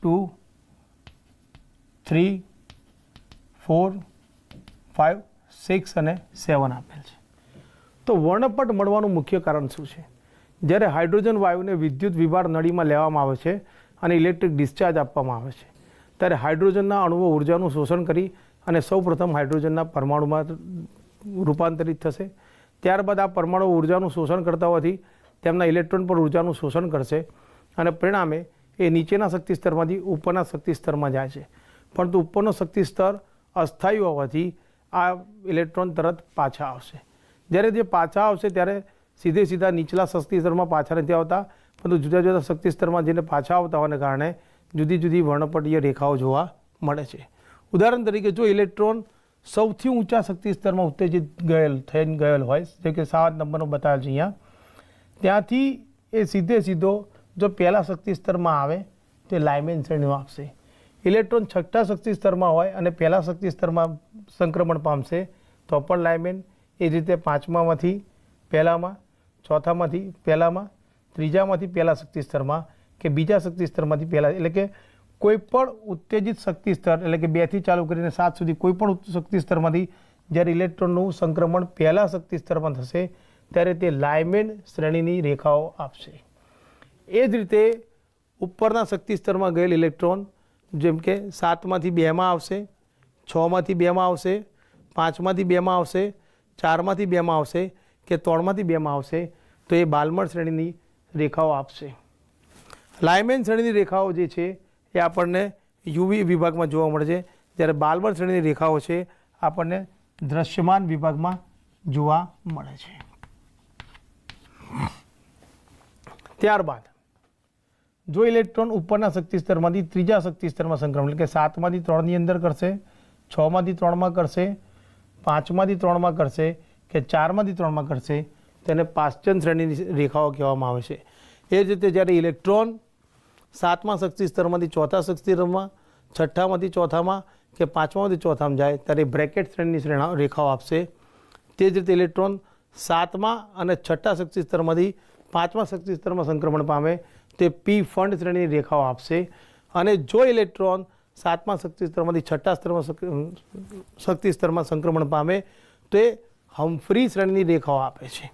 2, 3, 4, 5, 6 અને 7 આપેલ છે. તો વર્ણપટ મળવાનું મુખ્ય કારણ શું છે? જ્યારે હાઇડ્રોજન વાયુને વિદ્યુત વિભાર નળીમાં લેવામાં આવે છે અને ઇલેક્ટ્રિક ડિસ્ચાર્જ આપવામાં આવે છે, ત્યારે હાઇડ્રોજનના અણુઓ ઉર્જાનું શોષણ કરી અને સૌપ્રથમ હાઇડ્રોજનના પરમાણુમાં રૂપાંતરિત થશે. ત્યારબાદ આ પરમાણુ ઉર્જાનું શોષણ કરતા હોવાથી તેમના ઇલેક્ટ્રોન પર ઉર્જાનું શોષણ કરશે અને પરિણામે એ નીચેના શક્તિ સ્તરમાંથી ઉપરના શક્તિ સ્તરમાં જાય છે. પરંતુ ઉપરનો શક્તિ સ્તર અસ્થાયી હોવાથી આ ઇલેક્ટ્રોન તરત પાછા આવશે. જ્યારે જે પાછા આવશે ત્યારે સીધા નીચલા શક્તિ સ્તરમાં પાછા નથી આવતા, પરંતુ જુદા જુદા શક્તિ સ્તરમાં જેને પાછા આવતા હોવાને કારણે જુદી જુદી વર્ણપટીય રેખાઓ જોવા મળે છે। ઉદાહરણ તરીકે જો ઇલેક્ટ્રોન સૌથી ઊંચા શક્તિ સ્તરમાં ઉત્તેજિત થઈને ગયેલ હોય, જે કે 7 નંબરનો બતાવેલ છે અહીંયા, ત્યાંથી એ સીધો જો પહેલા શક્તિ સ્તરમાં આવે તો લાઇમેન શ્રેણીઓ આપશે। ઇલેક્ટ્રોન છઠ્ઠા શક્તિ સ્તરમાં હોય અને પહેલા શક્તિ સ્તરમાં સંક્રમણ પામશે તો પણ લાઇમેન। એ જ રીતે પાંચમામાંથી પહેલામાં, ચોથામાંથી પહેલામાં, ત્રીજામાંથી પહેલા શક્તિ સ્તરમાં કે બીજા શક્તિ સ્તરમાંથી પહેલા, એટલે કે કોઈ પણ ઉત્તેજિત શક્તિ સ્તર, એટલે કે 2 થી ચાલુ કરીને 7 સુધી કોઈ પણ શક્તિ સ્તરમાંથી જ્યારે ઇલેક્ટ્રોનનું સંક્રમણ પહેલા શક્તિ સ્તરમાં થશે ત્યારે તે લાઇમેન શ્રેણીની રેખાઓ આપશે। એ જ રીતે ઉપરના શક્તિ સ્તરમાં ગયેલ ઇલેક્ટ્રોન જેમ કે 7માંથી 2માં આવશે, 6માંથી 2માં આવશે, 5માંથી 2માં આવશે, 4માંથી 2માં આવશે કે 3માંથી 2માં આવશે તો એ બાલ્મર શ્રેણીની રેખાઓ આપશે। લાઇમેન શ્રેણીની રેખાઓ જે છે એ આપણને યુવી વિભાગમાં જોવા મળે છે, જ્યારે બાલ્મર શ્રેણીની રેખાઓ છે આપણને દ્રશ્યમાન વિભાગમાં જોવા મળે છે। ત્યારબાદ જો ઇલેક્ટ્રોન ઉપરના શક્તિ સ્તરમાંથી ત્રીજા શક્તિ સ્તરમાં સંક્રમણ, એટલે કે 7માંથી 3ની અંદર કરશે, 6માંથી 3માં કરશે, 5માંથી 3માં કરશે કે 4માંથી 3માં કરશે, તેને પાશ્ચન શ્રેણીની રેખાઓ કહેવામાં આવે છે। એ જ રીતે જ્યારે ઇલેક્ટ્રોન 7મા શક્તિ સ્તરમાંથી ચોથા શક્તિ સ્તરમાં, છઠ્ઠામાંથી ચોથામાં કે 5મામાંથી ચોથામાં જાય ત્યારે બ્રેકેટ શ્રેણીની રેખાઓ આપશે। તે જ રીતે ઇલેક્ટ્રોન 7મા અને છઠ્ઠા શક્તિ સ્તરમાંથી 5મા શક્તિ સ્તરમાં સંક્રમણ પામે તે પી ફંડ શ્રેણીની રેખાઓ આપશે। અને જો ઇલેક્ટ્રોન 7મા શક્તિ સ્તરમાંથી છઠ્ઠા શક્તિ સ્તરમાં સંક્રમણ પામે તો એ હમ્ફરી શ્રેણીની રેખાઓ આપે છે।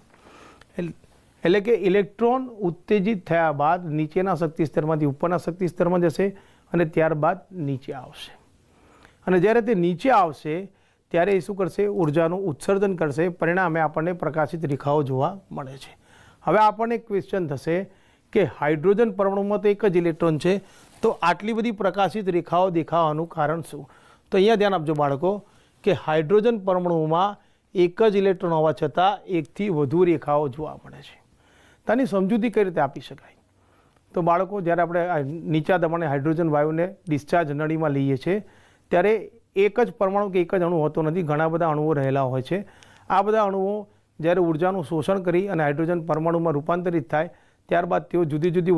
એટલે કે ઇલેક્ટ્રોન ઉત્તેજિત થયા બાદ નીચેના શક્તિ સ્તરમાંથી ઉપરના શક્તિ સ્તરમાં જશે અને ત્યારબાદ નીચે આવશે, અને જ્યારે તે નીચે આવશે ત્યારે એ શું કરશે, ઉર્જાનું ઉત્સર્જન કરશે, પરિણામે આપણને પ્રકાશિત રેખાઓ જોવા મળે છે। હવે આપણને એક ક્વેશ્ચન થશે કે હાઇડ્રોજન પરમાણુમાં તો એક જ ઇલેક્ટ્રોન છે, તો આટલી બધી પ્રકાશિત રેખાઓ દેખાવાનું કારણ શું? તો અહીંયા ધ્યાન આપજો બાળકો કે હાઇડ્રોજન પરમાણુમાં એક જ ઇલેક્ટ્રોન હોવા છતાં એકથી વધુ રેખાઓ જોવા મળે છે। તેની સમજૂતી કઈ રીતે આપી શકાય? તો બાળકો જ્યારે આપણે નીચા દબાણે હાઇડ્રોજન વાયુને ડિસ્ચાર્જ નળીમાં લઈએ છીએ ત્યારે એક જ પરમાણુ કે એક જ અણુ હોતો નથી, ઘણા બધા અણુઓ રહેલા હોય છે। આ બધા અણુઓ જ્યારે ઉર્જાનું શોષણ કરી અને હાઇડ્રોજન પરમાણુમાં રૂપાંતરિત થાય ત્યારબાદ તેઓ જુદી જુદી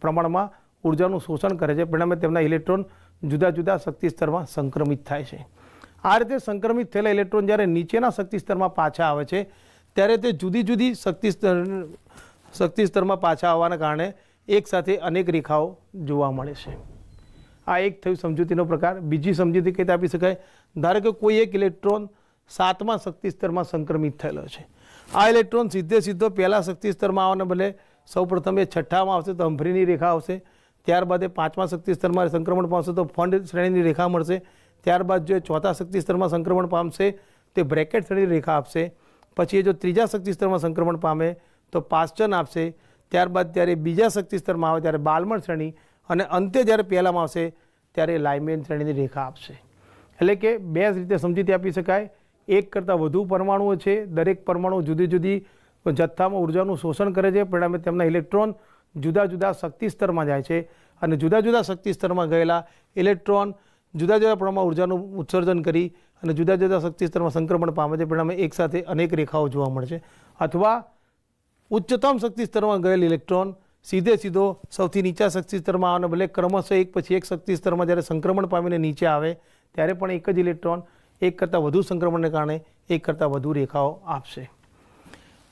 પ્રમાણમાં ઉર્જાનું શોષણ કરે છે, પરિણામે તેમના ઇલેક્ટ્રોન જુદા જુદા શક્તિ સ્તરમાં સંક્રમિત થાય છે। આ રીતે સંક્રમિત થયેલા ઇલેક્ટ્રોન જ્યારે નીચેના શક્તિ સ્તરમાં પાછા આવે છે ત્યારે તે જુદી શક્તિ સ્તરમાં પાછા આવવાના કારણે એકસાથે અનેક રેખાઓ જોવા મળે છે। આ એક થયું સમજૂતીનો પ્રકાર। બીજી સમજૂતી કઈ રીતે આપી શકાય? ધારો કે કોઈ એક ઇલેક્ટ્રોન 7મા શક્તિ સ્તરમાં સંક્રમિત થયેલો છે, આ ઇલેક્ટ્રોન સીધો પહેલા શક્તિ સ્તરમાં આવવાને બદલે સૌપ્રથમ એ છઠ્ઠામાં આવશે તો હમ્ફરીની રેખા આવશે, ત્યારબાદ એ 5મા શક્તિ સ્તરમાં સંક્રમણ પામશે તો ફંડ શ્રેણીની રેખા મળશે, ત્યારબાદ જો એ ચોથા શક્તિ સ્તરમાં સંક્રમણ પામશે તે બ્રેકેટ શ્રેણીની રેખા આપશે, પછી એ જો ત્રીજા શક્તિ સ્તરમાં સંક્રમણ પામે તો પાશ્ચન આપશે, ત્યારબાદ ત્યારે બીજા શક્તિ સ્તરમાં આવે ત્યારે બાલ્મર શ્રેણી, અને અંતે જ્યારે પહેલામાં આવશે ત્યારે લાઇમેન શ્રેણીની રેખા આપશે। એટલે કે બે રીતે સમજૂતી આપી શકાય। એક કરતાં વધુ પરમાણુઓ છે, દરેક પરમાણુ જુદી જુદી જથ્થામાં ઉર્જાનું શોષણ કરે છે, પરિણામે તેમના ઇલેક્ટ્રોન જુદા જુદા શક્તિ સ્તરમાં જાય છે, અને જુદા જુદા શક્તિ સ્તરમાં ગયેલા ઇલેક્ટ્રોન જુદા જુદા પ્રમાણમાં ઉર્જાનું ઉત્સર્જન કરી અને જુદા જુદા શક્તિ સ્તરમાં સંક્રમણ પામે છે, પરિણામે એકસાથે અનેક રેખાઓ જોવા મળે છે। અથવા ઉચ્ચતમ શક્તિ સ્તરમાં ગયેલ ઇલેક્ટ્રોન સીધો સૌથી નીચા શક્તિ સ્તરમાં આવે, ભલે ક્રમશઃ એક પછી એક શક્તિ સ્તરમાં જ્યારે સંક્રમણ પામીને નીચે આવે ત્યારે પણ એક જ ઇલેક્ટ્રોન એક કરતાં વધુ સંક્રમણને કારણે એક કરતાં વધુ રેખાઓ આપશે।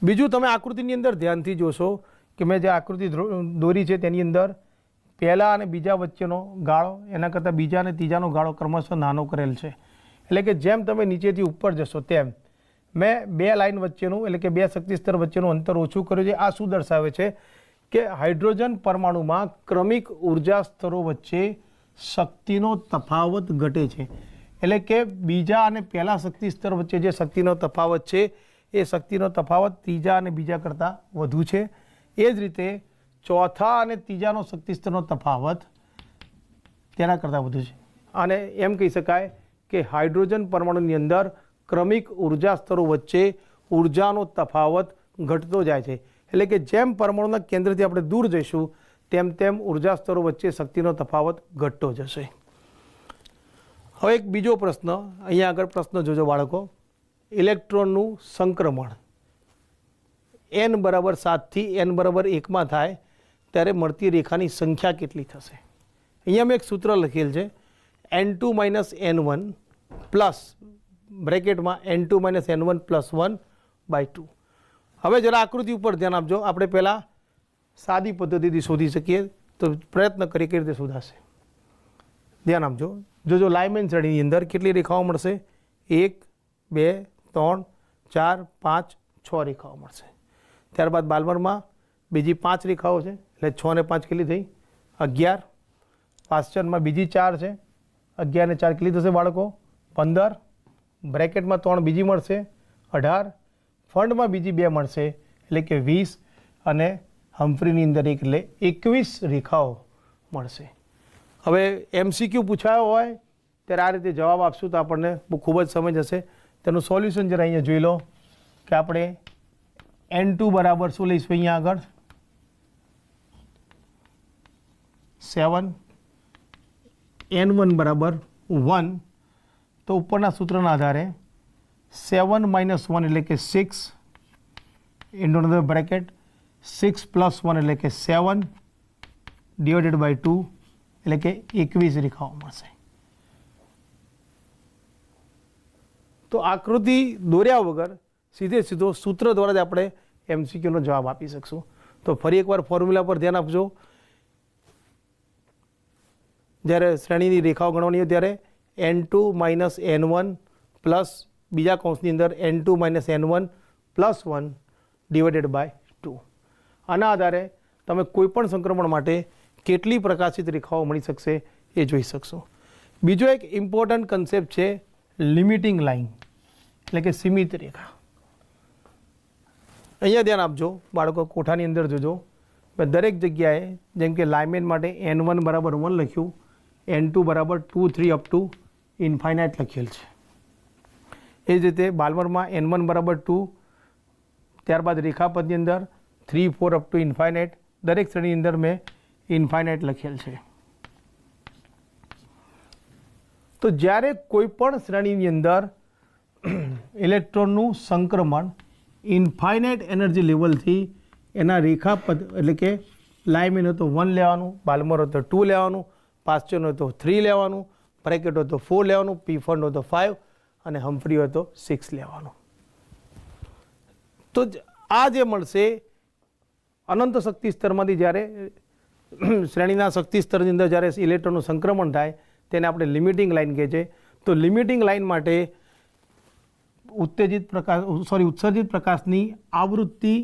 બીજું તમે આકૃતિની અંદર ધ્યાનથી જોશો કે મેં જે આકૃતિ દોરી છે તેની અંદર પહેલા અને બીજા વચ્ચેનો ગાળો એના કરતાં બીજા અને ત્રીજાનો ગાળો ક્રમશઃ નાનો કરેલ છે। એટલે કે જેમ તમે નીચેથી ઉપર જશો તેમ મેં બે લાઇન વચ્ચેનું, એટલે કે બે શક્તિ સ્તર વચ્ચેનું અંતર ઓછું કર્યું છે। આ શું દર્શાવે છે કે હાઇડ્રોજન પરમાણુમાં ક્રમિક ઉર્જા સ્તરો વચ્ચે શક્તિનો તફાવત ઘટે છે। એટલે કે બીજા અને પહેલા શક્તિ સ્તર વચ્ચે જે શક્તિનો તફાવત છે એ શક્તિનો તફાવત ત્રીજા અને બીજા કરતાં વધુ છે। એ જ રીતે ચોથા અને ત્રીજાનો શક્તિ સ્તરનો તફાવત તેના કરતાં વધુ છે। અને એમ કહી શકાય કે હાઇડ્રોજન પરમાણુની અંદર ક્રમિક ઉર્જા સ્તરો વચ્ચે ઉર્જાનો તફાવત ઘટતો જાય છે। એટલે કે જેમ પરમાણુના કેન્દ્રથી આપણે દૂર જઈશું તેમ તેમ ઉર્જા સ્તરો વચ્ચે શક્તિનો તફાવત ઘટતો જશે. હવે એક બીજો પ્રશ્ન અહીંયા આગળ પ્રશ્ન જોજો બાળકો. ઇલેક્ટ્રોનનું સંક્રમણ n બરાબર 7 થી n બરાબર 1 થાય ત્યારે મળતી રેખાની સંખ્યા કેટલી થશે? અહીંયા મેં એક સૂત્ર લખેલ છે n2 - n1 plus બ્રેકેટમાં n2 - n1 + 1/2. હવે જરા આકૃતિ ઉપર ધ્યાન આપજો. આપણે પહેલાં સાદી પદ્ધતિથી શોધી શકીએ તો પ્રયત્ન કરીએ કઈ રીતે શોધાશે. ધ્યાન આપજો. જોજો લાઇમેન શ્રેણીની અંદર કેટલી રેખાઓ મળશે? 1 2 3 4 5 6 રેખાઓ મળશે. ત્યારબાદ બાલ્મરમાં બીજી 5 રેખાઓ છે એટલે 6 ને 5 કેટલી થઈ? 11. પાસ્ચનમાં બીજી 4 છે 11 ને 4 કેટલી થશે બાળકો? 15. બ્રેકેટમાં 3 બીજી મળશે 18. ફંડમાં બીજી 2 મળશે એટલે કે 20 અને હમ્ફરીની અંદર એક એટલે 21 રેખાઓ મળશે. હવે MCQ પૂછાયો હોય ત્યારે આ રીતે જવાબ આપશું તો આપણને ખૂબ જ સમજ હશે. તેનું સોલ્યુશન જરા અહીંયા જોઈ લો કે આપણે n2 બરાબર શું લઈશું અહીંયા આગળ? 7, n1 બરાબર 1. તો ઉપરના સૂત્રના આધારે 7 - 1 એટલે કે 6 ઇન્ટુ અનધર બ્રેકેટ 6 + 1 એટલે કે 7 ડિવાઇડેડ બાય 2 એટલે કે 21 રેખાઓ મળશે. તો આકૃતિ દોર્યા વગર સીધો સૂત્ર દ્વારા જ આપણે MCQનો જવાબ આપી શકશું. તો ફરી એકવાર ફોર્મ્યુલા પર ધ્યાન આપજો. જ્યારે શ્રેણીની રેખાઓ ગણવાની હોય ત્યારે n2 - n1 પ્લસ બીજા કૌંસની અંદર n2 - n1 + 1 ડિવાઇડેડ બાય 2. આના આધારે તમે કોઈપણ સંક્રમણ માટે કેટલી પ્રકાશિત રેખાઓ મળી શકશે એ જોઈ શકશો. બીજો એક ઇમ્પોર્ટન્ટ કન્સેપ્ટ છે લિમિટિંગ લાઇન એટલે કે સીમિત રેખા. અહીંયા ધ્યાન આપજો બાળકો. કોઠાની અંદર જોજો દરેક જગ્યાએ જેમ કે લાઇમેન માટે n1 બરાબર 1 લખ્યું, n2 બરાબર 2 3 અપ ટુ ઇન્ફાઇનાઇટ લખેલ છે. એ જ રીતે બાલ્મરમાં n1 બરાબર 2, ત્યારબાદ રેખાપથની અંદર 3 4 અપ ટુ ઇન્ફાઇનાઇટ. દરેક શ્રેણીની અંદર મેં ઇન્ફાઇનાઇટ લખેલ છે. તો જ્યારે કોઈ પણ શ્રેણીની અંદર ઇલેક્ટ્રોનનું સંક્રમણ ઇન્ફાઇનાઇટ એનર્જી લેવલથી એના રેખાપથ એટલે કે લાઇમેન હોય તો 1 લેવાનું, બાલ્મર હોય તો 2 લેવાનું, પાસ્ચન હોય તો 3 લેવાનું, બ્રેકેટ હોય તો 4 લેવાનું, પીફંડ હોય તો 5 અને હમ્ફરી હોય તો 6 લેવાનું. તો આ જે મળશે અનંત શક્તિ સ્તરમાંથી જ્યારે શ્રેણીના શક્તિ સ્તરની અંદર જ્યારે ઇલેક્ટ્રોનનું સંક્રમણ થાય તેને આપણે લિમિટિંગ લાઇન કહે છે. તો લિમિટિંગ લાઇન માટે ઉત્સર્જિત પ્રકાશની આવૃત્તિ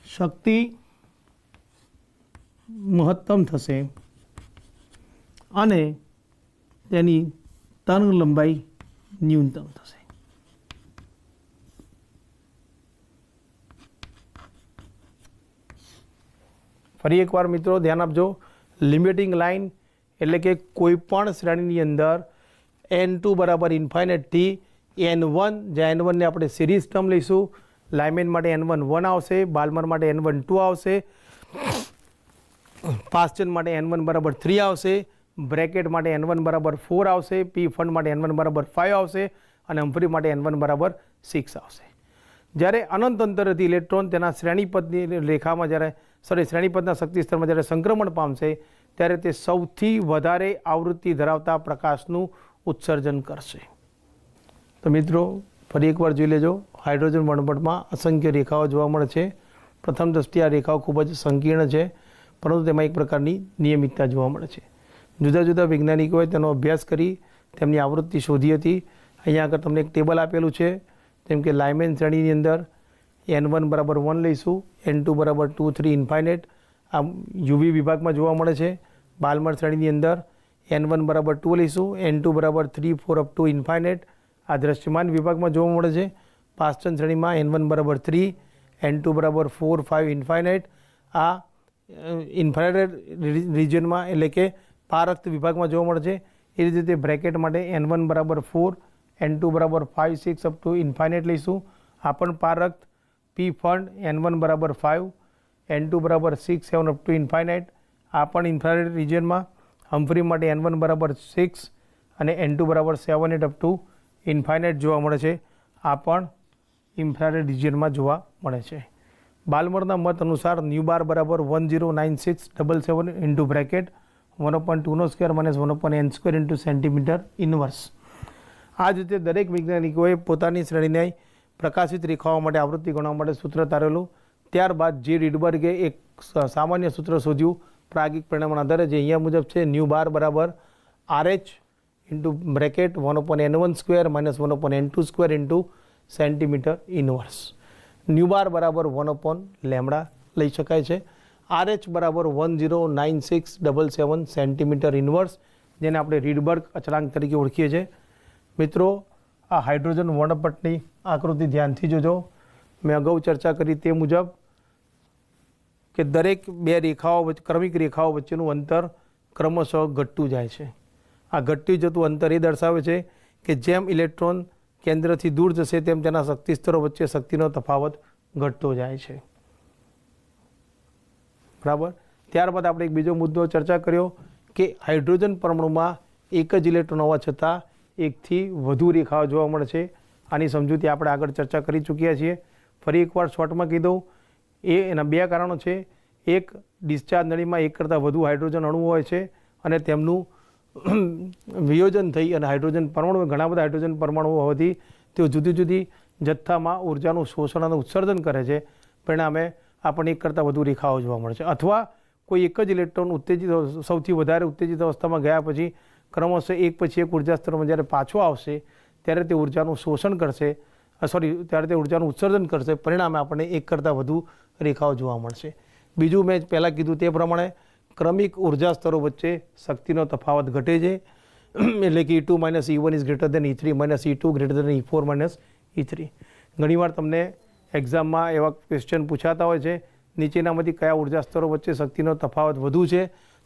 શક્તિ મહત્તમ થશે અને તેની તરંગ લંબાઈ ન્યૂનતમ થશે. ફરી એકવાર મિત્રો ધ્યાન આપજો. લિમિટિંગ લાઇન એટલે કે કોઈ પણ શ્રેણીની અંદર n2 બરાબર ઇન્ફાઇનાઇટથી n1, જ્યાં n1 ને આપણે સિરીઝ ટર્મ લઈશું. લાઇમેન માટે n1 1 આવશે, બાલ્મર માટે n1 2 આવશે, પાસ્ચન માટે n1 બરાબર 3 આવશે, બ્રેકેટ માટે n1 બરાબર 4 આવશે, પી ફંડ માટે n1 બરાબર 5 આવશે અને હમ્ફરી માટે n1 બરાબર 6 આવશે. જ્યારે અનંત અંતરેથી ઇલેક્ટ્રોન તેના શ્રેણીપથની રેખામાં શ્રેણીપથના શક્તિ સ્તરમાં જ્યારે સંક્રમણ પામશે ત્યારે તે સૌથી વધારે આવૃત્તિ ધરાવતા પ્રકાશનું ઉત્સર્જન કરશે. તો મિત્રો ફરી એકવાર જોઈ લેજો. હાઇડ્રોજન વર્ણપટમાં અસંખ્ય રેખાઓ જોવા મળે છે. પ્રથમ દ્રષ્ટિએ આ રેખાઓ ખૂબ જ સંકીર્ણ છે, પરંતુ તેમાં એક પ્રકારની નિયમિતતા જોવા મળે છે. જુદા જુદા વૈજ્ઞાનિકોએ તેનો અભ્યાસ કરી તેમની આવૃત્તિ શોધી હતી. અહીંયા આગળ તમને એક ટેબલ આપેલું છે. જેમ કે લાઇમેન શ્રેણીની અંદર n1 બરાબર 1 લઈશું, n2 બરાબર 2 3 ઇન્ફાઇનાઇટ આ યુવી વિભાગમાં જોવા મળે છે. બાલ્મર શ્રેણીની અંદર n1 બરાબર 2 લઈશું, n2 બરાબર 3 4 અપ ટુ ઇન્ફાઇનાઇટ આ દ્રશ્યમાન વિભાગમાં જોવા મળે છે. પાસ્ચન શ્રેણીમાં n1 બરાબર 3, n2 બરાબર 4 5 ઇન્ફાઇનાઇટ આ ઇન્ફ્રારેડ રિજિયનમાં એટલે કે પારક્ત વિભાગમાં જોવા મળે છે. એ જ રીતે બ્રેકેટ માટે n1 બરાબર 4, n2 બરાબર 5 6 અપ ટુ ઇન્ફાઇનાઇટ લઈશું. આ પણ પારક્ત પી ફંડ N1 બરાબર 5, N2 બરાબર 6, 7 અપ ટુ ઇન્ફાઇનાઇટ. આ પણ ઇન્ફ્રારેડ રિજિયનમાં. હમ્ફ્રી માટે N1 બરાબર 6 અને N2 બરાબર 7, 8 અપ ટુ ઇન્ફાઇનાઇટ જોવા મળે છે. આ પણ ઇન્ફ્રારેડ રિજિયનમાં જોવા મળે છે. બાલ્મરના મત અનુસાર ન્યુ બાર બરાબર 109677 into bracket 1/2 square minus 1/n square into centimetre inverse. આ જ રીતે દરેક વૈજ્ઞાનિકોએ પોતાની શ્રેણીને પ્રકાશિત રેખાઓ માટે આવૃત્તિ ગણવા માટે સૂત્ર તારેલું. ત્યારબાદ જે રીડબર્ગે એક સામાન્ય સૂત્ર શોધ્યું પ્રાયોગિક પરિણામના આધારે, જે અહીંયા મુજબ છે: ન્યુ બાર બરાબર RH into bracket 1/n1 square minus 1/n2 square into centimetre inverse. Nu bar બરાબર 1/λ લઈ શકાય છે. RH બરાબર 109677 સેન્ટીમીટર ઇનવર્સ, જેને આપણે રીડબર્ગ અચળાંક તરીકે ઓળખીએ છીએ. મિત્રો, આ હાઇડ્રોજન વર્ણપટની આકૃતિ ધ્યાનથી જોજો. મેં અગાઉ ચર્ચા કરી તે મુજબ કે દરેક બે રેખાઓ ક્રમિક રેખાઓ વચ્ચેનું અંતર ક્રમશઃ ઘટતું જાય છે. આ ઘટતું જતું અંતર એ દર્શાવે છે કે જેમ ઇલેક્ટ્રોન કેન્દ્રથી દૂર જશે તેમ તેના શક્તિ સ્તરો વચ્ચે શક્તિનો તફાવત ઘટતો જાય છે. બરાબર. ત્યારબાદ આપણે એક બીજો મુદ્દો ચર્ચા કર્યો કે હાઇડ્રોજન પરમાણુમાં એક જ ઇલેક્ટ્રોન હોવા છતાં એકથી વધુ રેખાઓ જોવા મળે છે. આની સમજૂતી આપણે આગળ ચર્ચા કરી ચૂક્યા છીએ. ફરી એકવાર શોર્ટમાં કહી દઉં, એના બે કારણો છે. એક, ડિસ્ચાર્જ નળીમાં એક કરતાં વધુ હાઇડ્રોજન અણુ હોય છે અને તેમનું વિયોજન થઈ અને હાઇડ્રોજન પરમાણુ, ઘણા બધા હાઇડ્રોજન પરમાણુઓ હોવાથી તેઓ જુદી જુદી જથ્થામાં ઉર્જાનું શોષણ અને ઉત્સર્જન કરે છે. પરિણામે આપણને એક કરતાં વધુ રેખાઓ જોવા મળે છે. અથવા કોઈ એક જ ઇલેક્ટ્રોન ઉત્તેજિત, સૌથી વધારે ઉત્તેજિત અવસ્થામાં ગયા પછી ક્રમશઃ એક પછી એક ઉર્જા સ્તરમાં જ્યારે પાછો આવશે ત્યારે તે ઉર્જાનું શોષણ કરશે, ત્યારે તે ઉર્જાનું ઉત્સર્જન કરશે. પરિણામે આપણને એક કરતાં વધુ રેખાઓ જોવા મળશે. બીજું, મેં પહેલાં કીધું તે પ્રમાણે ક્રમિક ઉર્જા સ્તરો વચ્ચે શક્તિનો તફાવત ઘટે છે. એટલે કે E2 - E1 is greater than E3 - E2 greater than E4 - E3. ઘણીવાર તમને એક્ઝામમાં એવા ક્વેશ્ચન પૂછાતા હોય છે, નીચેનામાંથી કયા ઉર્જા સ્તરો વચ્ચે શક્તિનો તફાવત વધુ છે,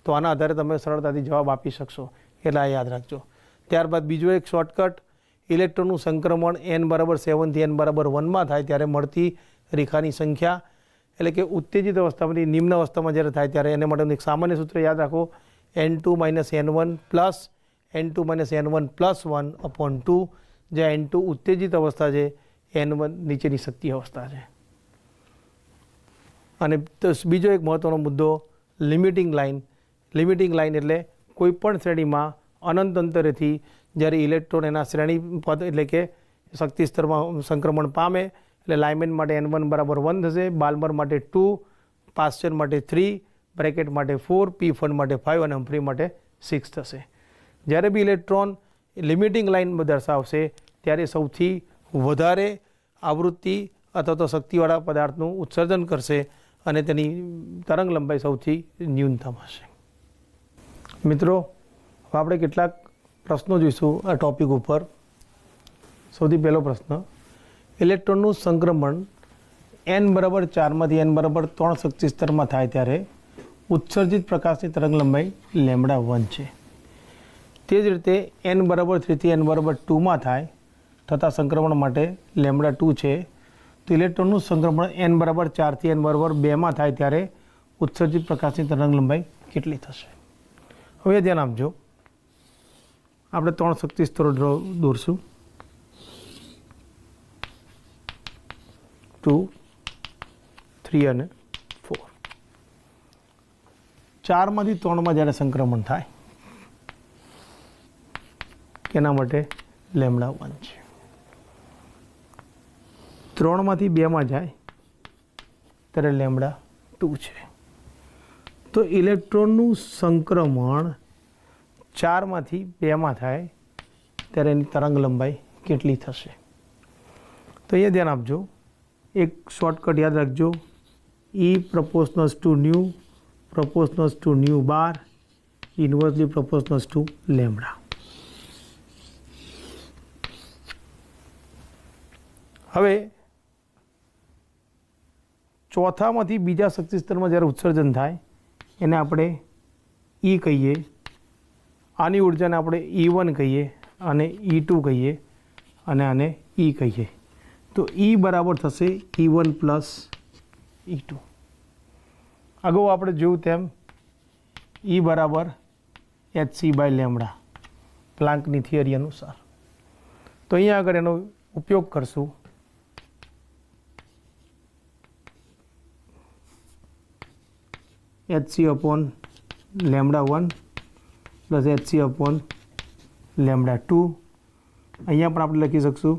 તો આના આધારે તમે સરળતાથી જવાબ આપી શકશો. એટલે આ યાદ રાખજો. ત્યારબાદ બીજો એક શોર્ટકટ, ઇલેક્ટ્રોનનું સંક્રમણ n બરાબર 7 થી n બરાબર 1 માં થાય ત્યારે મળતી રેખાની સંખ્યા, એટલે કે ઉત્તેજિત અવસ્થામાંથી નિમ્ન અવસ્થામાં જ્યારે થાય ત્યારે એને માટેનું એક સામાન્ય સૂત્ર યાદ રાખો: n2 - n1 plus n2 - n1 plus 1/2, જ્યાં n2 ઉત્તેજિત અવસ્થા છે, n1 નીચેની શક્તિ અવસ્થા છે. અને બીજો એક મહત્ત્વનો મુદ્દો, લિમિટિંગ લાઇન. લિમિટિંગ લાઇન એટલે કોઈપણ શ્રેણીમાં અનંત અંતરેથી જ્યારે ઇલેક્ટ્રોન એના શ્રેણી પદ એટલે કે શક્તિ સ્તરમાં સંક્રમણ પામે એટલે લાઇમેન માટે N1 બરાબર 1 થશે, બાલ્મર માટે 2, પાસ્ચર માટે 3, બ્રેકેટ માટે 4, પી ફંડ માટે 5 અને હમ્ફ્રી માટે 6 થશે. જ્યારે બી ઇલેક્ટ્રોન લિમિટિંગ લાઇન દર્શાવશે ત્યારે સૌથી વધારે આવૃત્તિ અથવા તો શક્તિવાળા પદાર્થનું ઉત્સર્જન કરશે અને તેની તરંગ લંબાઈ સૌથી ન્યૂનતમ હશે. મિત્રો, આપણે કેટલાક પ્રશ્નો જોઈશું આ ટોપિક ઉપર. સૌથી પહેલો પ્રશ્ન, ઇલેક્ટ્રોનનું સંક્રમણ n બરાબર 4 માંથી n બરાબર 3 શક્તિ સ્તરમાં થાય ત્યારે ઉત્સર્જિત પ્રકાશની તરંગ લંબાઈ λ1 છે. તે જ રીતે n બરાબર 3 થી n બરાબર 2 માં થાય થતાં સંક્રમણ માટે λ2 છે. તો ઇલેક્ટ્રોનનું સંક્રમણ n બરાબર 4 થી n બરાબર 2 માં થાય ત્યારે ઉત્સર્જિત પ્રકાશની તરંગ લંબાઈ કેટલી થશે? હવે ધ્યાન આપજો, આપણે 3 શક્તિ સ્તરો દોરશું: 2, 3 અને 4. 4 માંથી 3 માં જ્યારે સંક્રમણ થાય એના માટે λ1 છે. 3 માંથી 2 માં જાય ત્યારે λ2 છે. તો ઇલેક્ટ્રોનનું સંક્રમણ 4 માંથી 2 માં થાય ત્યારે એની તરંગ લંબાઈ કેટલી થશે? તો અહીંયા ધ્યાન આપજો, એક શોર્ટકટ યાદ રાખજો: E proportionals to nu proportionals to nu bar inversely proportionals to lambda. હવે ચોથામાંથી બીજા શક્તિ સ્તરમાં જ્યારે ઉત્સર્જન થાય એને આપણે E કહીએ, આની ઉર્જાને આપણે E1 કહીએ અને E2 કહીએ અને આને E કહીએ. તો E બરાબર થશે E1 પ્લસ E2. અગાઉ આપણે જોયું તેમ E બરાબર hc બાય લેમડા પ્લાન્કની થિયરી અનુસાર. તો અહીંયા આગળ એનો ઉપયોગ કરશું. hc upon lambda 1 plus hc upon lambda 2. અહીંયા પણ આપણે લખી શકશું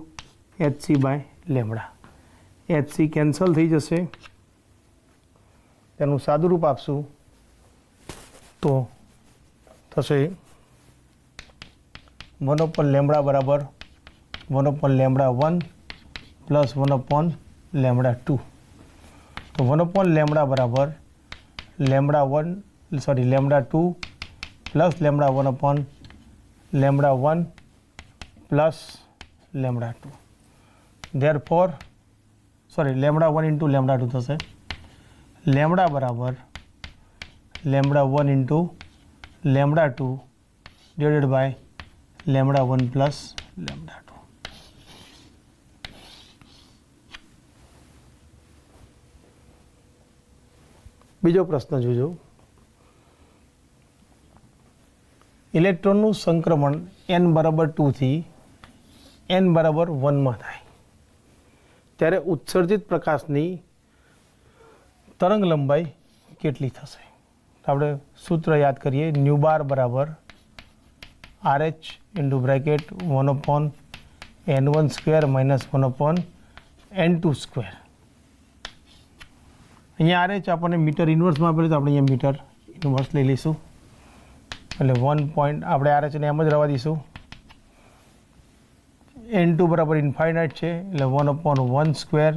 hc by lambda. hc cancel થઈ જશે, તેનું સાદું રૂપ આપશું તો થશે 1 અપોન લેમડા બરાબર 1 upon lambda 1 plus 1 upon lambda 2. તો 1 અપોન લેમડા બરાબર lambda 2 plus lambda 1 upon lambda 1 plus lambda 2. Therefore lambda 1 into lambda 2 થશે. લેમડા બરાબર lambda 1 into lambda 2 divided by lambda 1 plus lambda 2. બીજો પ્રશ્ન જોજો. ઇલેક્ટ્રોનનું સંક્રમણ n બરાબર 2 થી n બરાબર 1 માં થાય ત્યારે ઉત્સર્જિત પ્રકાશની તરંગ લંબાઈ કેટલી થશે? આપણે સૂત્ર યાદ કરીએ. ન્યુ બાર બરાબર RH into bracket 1 upon n1 square minus 1 upon n2 square. અહીંયા RH આપણને મીટર ઇન્વર્સમાં આપેલું, તો આપણે અહીંયા મીટર ઇન્વર્સ લઈ લઈશું. એટલે 1 પોઈન્ટ આપણે RH ને એમ જ રહેવા દઈશું. n2 બરાબર ઇન્ફાઇનાઇટ છે, એટલે 1 upon 1 square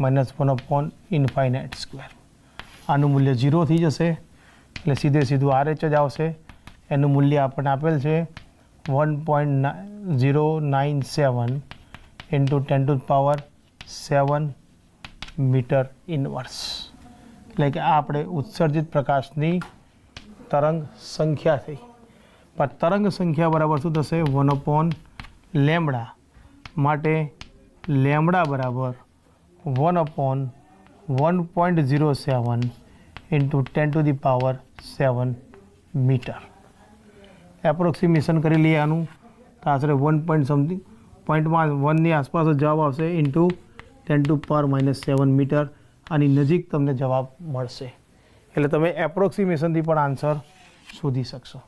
minus 1 upon infinite square. આનું મૂલ્ય 0 થઈ જશે, એટલે સીધું RH જ આવશે. એનું મૂલ્ય આપણને આપેલ છે 1.097 ઇન્ટુ 10⁻7 મીટર ઇન્વર્સ. એટલે કે આ આપણે ઉત્સર્જિત પ્રકાશની તરંગ સંખ્યા થઈ. પણ તરંગ સંખ્યા બરાબર શું થશે? 1 અપોન લેમડા. માટે લેમડા બરાબર 1 અપોન 1.07 ઇન્ટુ 10⁻7 મીટર. એપ્રોક્સિમેશન કરી લઈએ આનું, તો આશરે 1 પોઈન્ટ સમથિંગ પોઈન્ટમાં 1ની આસપાસ જ જવાબ આવશે ઇન્ટુ 10⁻7 મીટર. આની નજીક તમને જવાબ મળશે. એટલે તમે એપ્રોક્સિમેશનથી પણ આન્સર શોધી શકશો.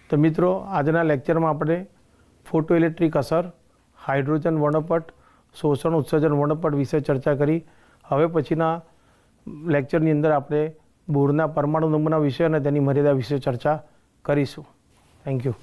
તો મિત્રો, આજના લેક્ચરમાં આપણે ફોટો ઇલેક્ટ્રિક અસર, હાઇડ્રોજન વર્ણપટ, શોષણ ઉત્સર્જન વર્ણપટ વિશે ચર્ચા કરી. હવે પછીના લેક્ચરની અંદર આપણે બોરના પરમાણુ નમૂના વિશે અને તેની મર્યાદા વિશે ચર્ચા કરીશું. Thank you.